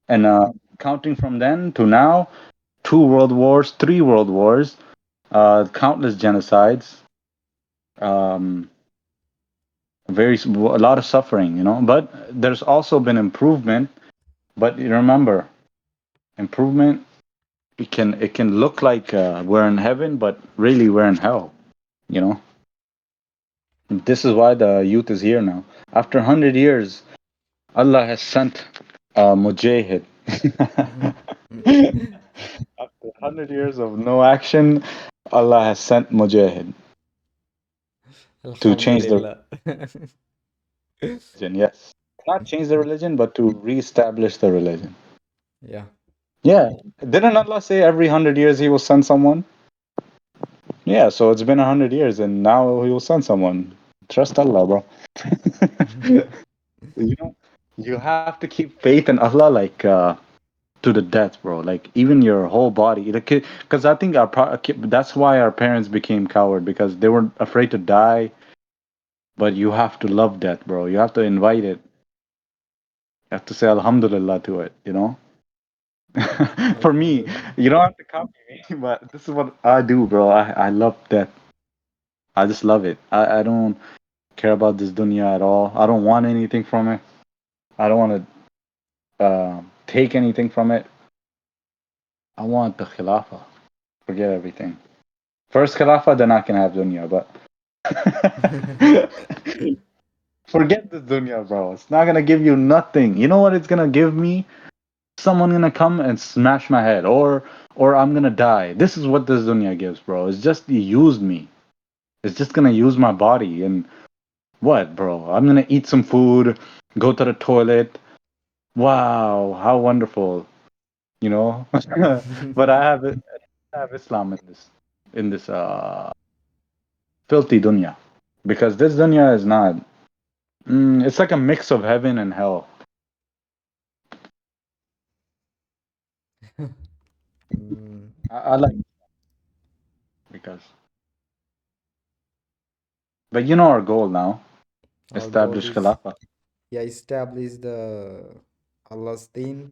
and counting from then to now, two world wars, three world wars, countless genocides, um, a lot of suffering. But there's also been improvement. But you remember, improvement. It can look like we're in heaven, but really we're in hell. You know. This is why the youth is here now. After 100 years, Allah has sent Mujahid. After 100 years of no action, Allah has sent Mujahid to change the Alhamdulillah. religion. Yes. Not change the religion, but to reestablish the religion. Yeah. Yeah. Didn't Allah say every 100 years He will send someone? Yeah, so it's been 100 years and now He will send someone. Trust Allah, bro. You know? You have to keep faith in Allah, like to the death, bro. Like even your whole body, because I think that's why our parents became coward because they were afraid to die. But you have to love death, bro. You have to invite it. You have to say Alhamdulillah to it. You know. For me, Alhamdulillah. you don't have to copy me, but this is what I do, bro. I love death. I just love it. I don't care about this dunya at all. I don't want anything from it. I don't want to take anything from it. I want the Khilafah. Forget everything. First Khilafah, then I can have dunya. But forget this dunya, bro. It's not gonna give you nothing. You know what it's gonna give me? Someone gonna come and smash my head, or I'm gonna die. This is what this dunya gives, bro. It's just use me. It's just gonna use my body and what, bro? I'm gonna eat some food, go to the toilet. Wow, how wonderful, you know. But I have Islam in this filthy dunya because this dunya is not. It's like a mix of heaven and hell. Mm, I like because, but you know our goal now: our goal establish is, Khilafah. yeah, establish the Allah's deen.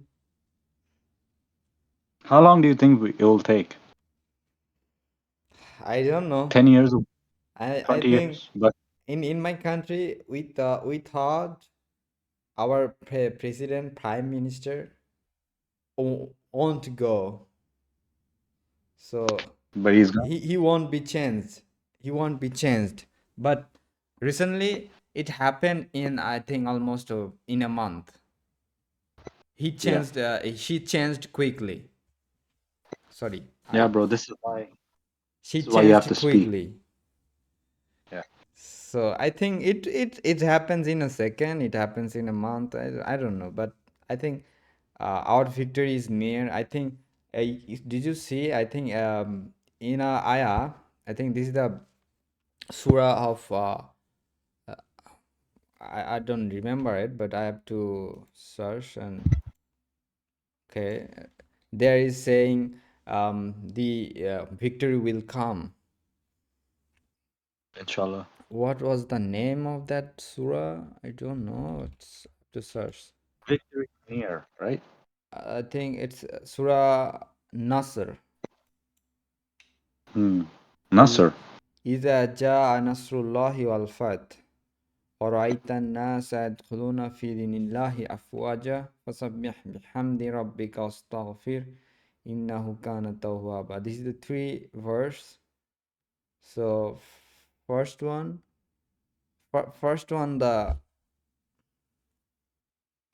How long do you think it will take? I don't know. 10 years, I 20 years? think But in my country we thought our president, prime minister won't go, so he's gone. he won't be changed. He won't be changed. But recently it happened in, I think, almost in a month. He Yeah, changed. She changed quickly. Sorry, yeah, I. bro. She This is why you have changed to speak. quickly. Yeah, So I think it happens in a second. It happens in a month. I don't know, but I think our victory is near. I think. Did you see? I think in ayah. I think this is the surah of. I don't remember it, but I have to search and okay. There is saying the victory will come. inshallah. What was the name of that surah? I don't know. It's to search. Victory near, right? I think it's Surah Nasr. Hmm. إذ- Nasr. إذا جاء نصر الله والفتح ورأيت الناس يدخلون في دين الله أفواجا فسبح بحمد ربك واستغفر إنه كان توابا. This is the three verse. So first one, the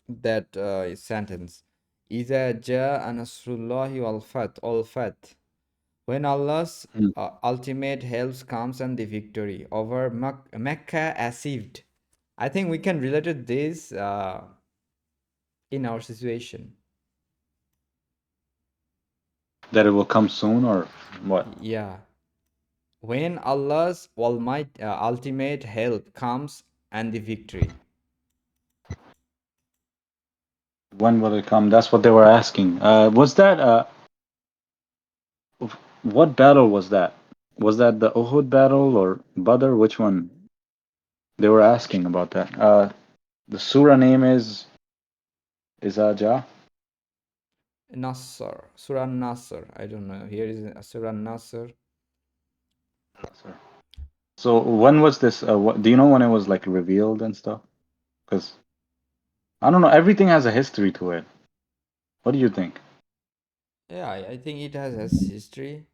that sentence. إذا جاء نصر الله والفتح. When Allah's Hmm. ultimate help comes and the victory over Mecca achieved. I think we can relate to this in our situation. That it will come soon or what? Yeah. When Allah's almighty ultimate help comes and the victory. When will it come? That's what they were asking. Was that what battle was that? Was that the Uhud battle or Badr? Which one? They were asking about that. The surah name is Ajah. Nasr, Surah Nasr. I don't know. Here is Surah Nasr. So when was this? Do you know when it was like revealed and stuff? Because I don't know. Everything has a history to it. What do you think? Yeah, I think it has history.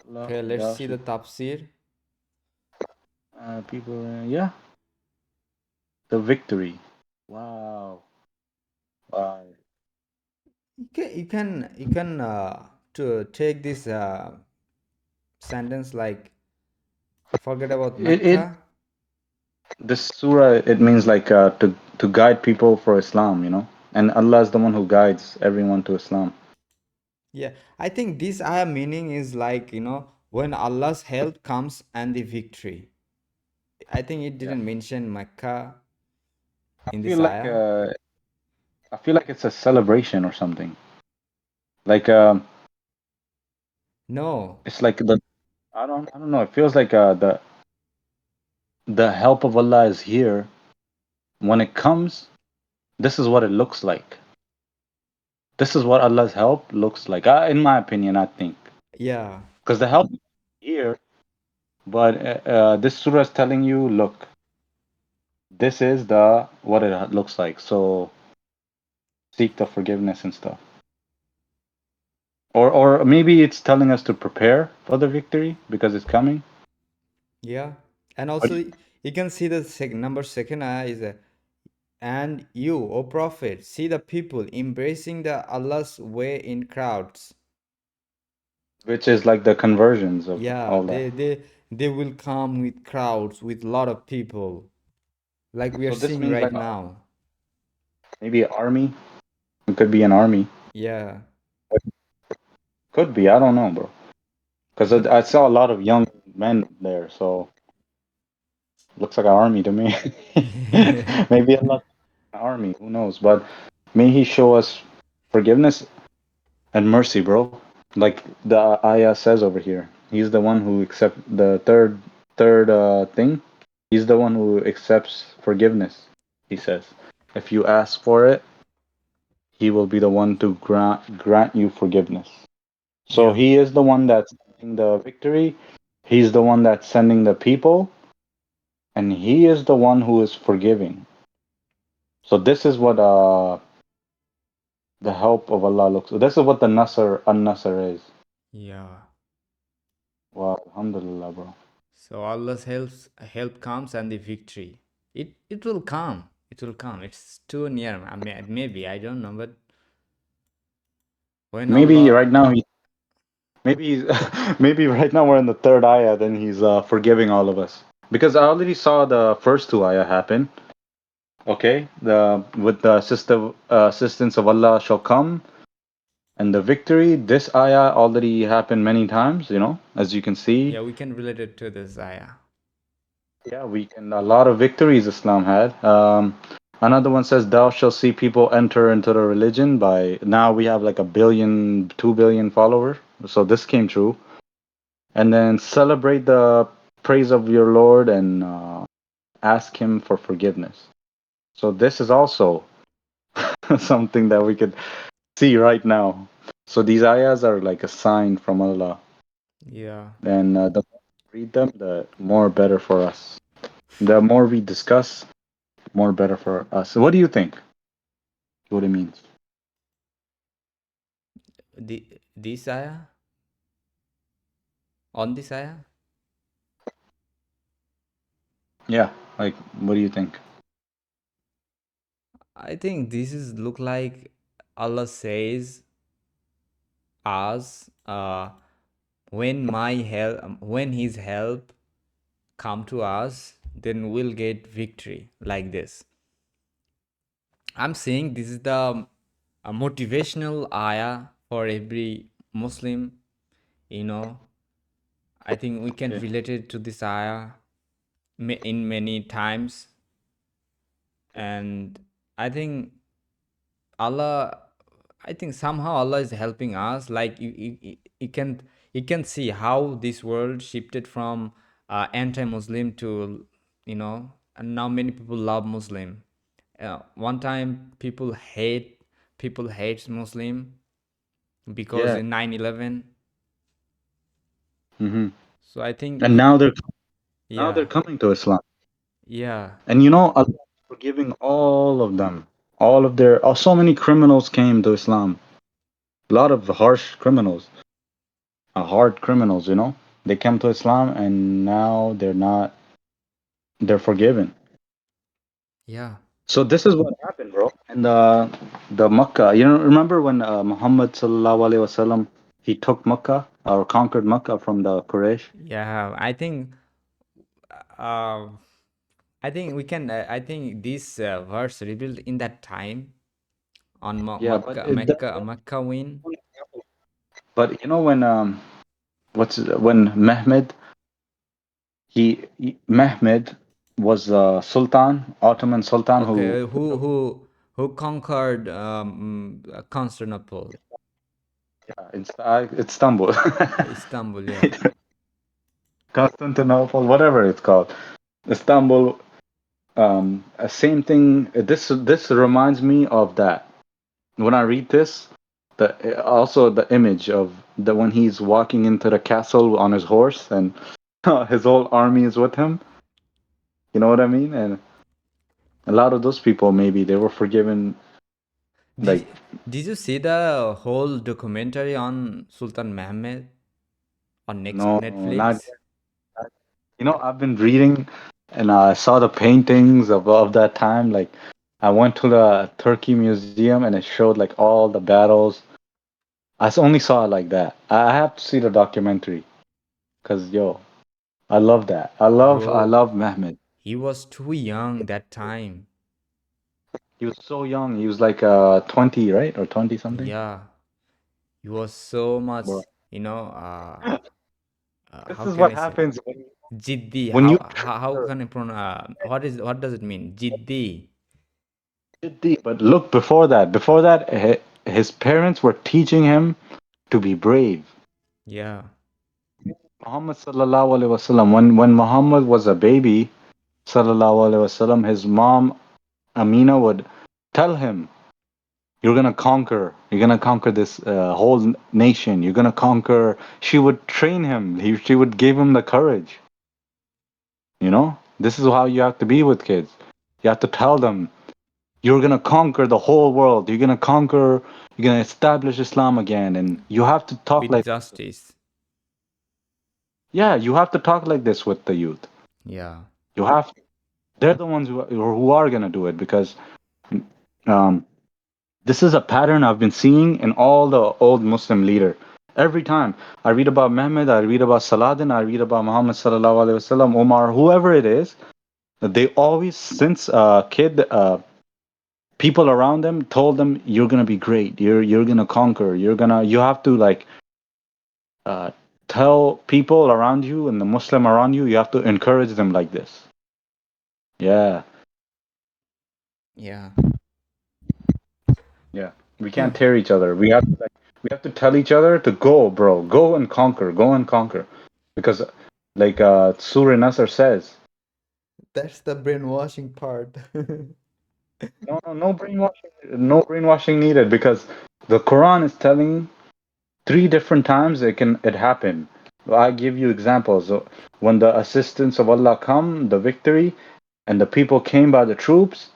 Allah, Okay, let's see Yashi. the tafsir. People, yeah, the victory. Wow. Wow. You can to take this sentence like forget about It Mecca. this surah it means like to guide people for Islam, you know, and Allah is the one who guides everyone to Islam. Yeah, I think this ayah meaning is like, when Allah's help comes and the victory. I think it Yeah. didn't mention Mecca. I in feel this like ayah? uh, I feel like it's a celebration or something. Like No. it's like the I don't know. It feels like the help of Allah is here. When it comes, this is what it looks like. This is what Allah's help looks like. In my opinion, I think Yeah. because the help is here, but this surah is telling you, look, this is the what it looks like. So seek the forgiveness and stuff. Or maybe it's telling us to prepare for the victory because it's coming. Yeah. And What do also you- you can see the number second ayah is and you, O Prophet, see the people embracing the Allah's way in crowds. Which is like the conversions of Yeah, all that. they will come with crowds, with lot of people, like we are So this seeing means right like now. maybe an army. It could be an army. Yeah, Could be. I don't know, bro. Because but I saw a lot of young men there, so looks like an army to me. Maybe a lot army. Who knows? But may He show us forgiveness and mercy, bro. Like the ayah says over here. He's the one who accept the third thing. He's the one who accepts forgiveness. He says, if you ask for it, He will be the one to grant you forgiveness. So yeah, He is the one that's sending the victory. He's the one that's sending the people, and He is the one who is forgiving. So this is what the help of Allah looks. This is what the Nasr an-Nasr is. yeah. Wow, Alhamdulillah, bro. So Allah's help comes and the victory. It will come. It will come. It's too near. I mean, maybe I don't know, but when Maybe Allah, right now maybe maybe right now we're in the third ayah, then He's forgiving all of us. Because I already saw the first two ayah happen. Okay, the with the assistance of Allah shall come and the victory. This ayah already happened many times. As you can see. yeah, we can relate it to this ayah. Yeah, we can. A lot of victories Islam had. Another one says, "Thou shalt see people enter into the religion." By now, we have like 1 billion, 2 billion followers. So this came true. And then celebrate the praise of your Lord and ask Him for forgiveness. So this is also something that we could see right now. So these ayahs are like a sign from Allah, Yeah, and the more we read them, the more better for us. The more we discuss, more better for us. So what do you think? What it means? this ayah on this ayah. Yeah, like what do you think? I think this is look like Allah says us when his help come to us, then we'll get victory like this. I'm saying this is the a motivational ayah for every Muslim. You know, I think we can Okay. relate it to this ayah in many times, and I think Allah, I think somehow Allah is helping us. Like you can see how this world shifted from anti-Muslim to, and now many people love Muslim. One time people hates Muslim because Yeah. in 9/11. Hmm. So I think And now they're yeah, coming to Islam, yeah, and Allah is forgiving all of them. All of their so many criminals came to Islam. A lot of harsh criminals, hard criminals. They came to Islam, and now they're not. They're forgiven. yeah, So this is what happened, bro. And the Makkah. Remember when Muhammad sallallahu alaihi wasallam he took Makkah or conquered Makkah from the Quraysh? yeah. Uh, I think we can. I think this verse revealed in that time on Yeah, but Makkah win. when when Mehmed Mehmed was Sultan, Ottoman Sultan, who Okay, who conquered Constantinople? Istanbul, Istanbul, yeah. Constantinople, whatever it's called, Istanbul. Same thing. This reminds me of that. When I read this, the also the image of the when he's walking into the castle on his horse and his whole army is with him. You know what I mean? And a lot of those people maybe they were forgiven. Did Like you, did you see the whole documentary on Sultan Mehmed on no, not Netflix? I've been reading and I saw the paintings of that time. Like I went to the Turkey Museum and it showed like all the battles. Only saw it like that. I have to see the documentary because yo, I love that. I Bro, love Mehmed. he was too young that time. He was so young. He was like 20, right? Or 20 something. Yeah, he was so much, Bro. This how is can what I say? happens Jiddi. when you How can I pronounce? What does it mean? Jiddi. did deep. But look, before that, his parents were teaching him to be brave. Yeah, Muhammad sallallahu alaihi wasallam. When Muhammad was a baby, sallallahu alaihi wasallam, his mom Amina would tell him, "You're gonna conquer. You're gonna conquer this whole nation. You're gonna conquer." She would train him. She would give him the courage. This is how you have to be with kids. You have to tell them you're gonna conquer the whole world. You're gonna conquer. You're gonna establish Islam again, and you have to talk with like justice. yeah, you have to talk like this with the youth. Yeah, You have. They're the ones who are gonna do it because um, this is a pattern I've been seeing in all the old Muslim leader. Every time I read about Mehmed, I read about Saladin, I read about Muhammad sallallahu alaihi wasallam, Omar, whoever it is, they always since a kid. People around them told them you're gonna be great, you're gonna conquer, you have to like uh, tell people around you and the Muslim around you, you have to encourage them like this. Yeah, yeah. yeah. We can't tear each other. We have to tell each other to go, bro, go and conquer, because like Surah Nasr says, That's the brainwashing part. no brainwashing, no brainwashing needed, because the Quran is telling three different times it happened. I give you examples. When the assistance of Allah come, the victory, and the people came by the troops,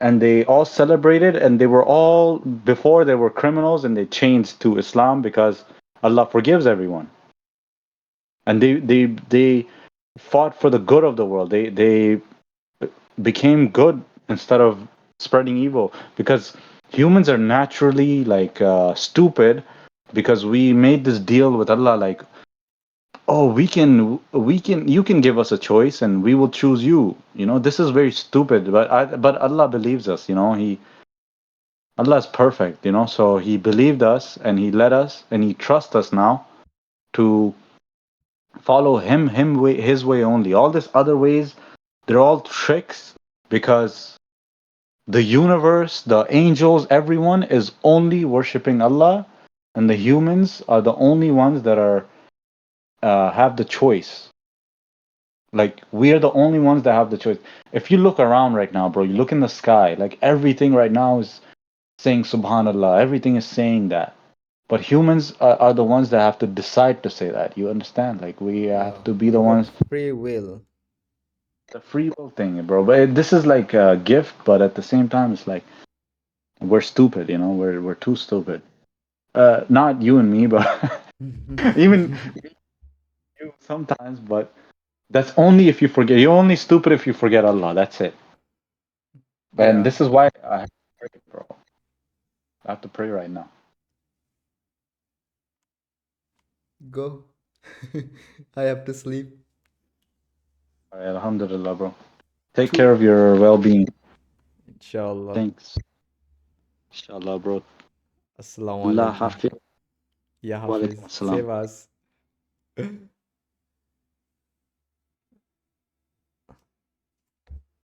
and they all celebrated, and they were all before they were criminals, and they changed to Islam because Allah forgives everyone, and they fought for the good of the world. They became good instead of spreading evil, because humans are naturally like stupid, because we made this deal with Allah like, oh, we can you can give us a choice and we will choose you. This is very stupid, but Allah believes us. Allah is perfect. So He believed us and He led us and He trusts us now to follow His way only. All these other ways, they're all tricks, because the universe, the angels, everyone is only worshiping Allah, and the humans are the only ones that are have the choice. Like we are the only ones that have the choice. If you look around right now, bro, you look in the sky, like everything right now is saying Subhanallah. Everything is saying that. But humans are the ones that have to decide to say that. You understand? Like we have Yeah, to be we the got ones. free will. The free will thing, bro. But this is like a gift, but at the same time, it's like we're stupid. We're too stupid. Not you and me, but even you sometimes. But that's only if you forget. You're only stupid if you forget Allah. That's it. And Yeah, this is why I have to pray, bro. I have to pray right now. go. I have to sleep. All right, Alhamdulillah, bro. Take care of your well-being. Inshallah. Thanks. Inshallah, bro. Assalamu Allah alaikum. hafiz. Ya Wa alaikum Hafiz. assalam. Save us.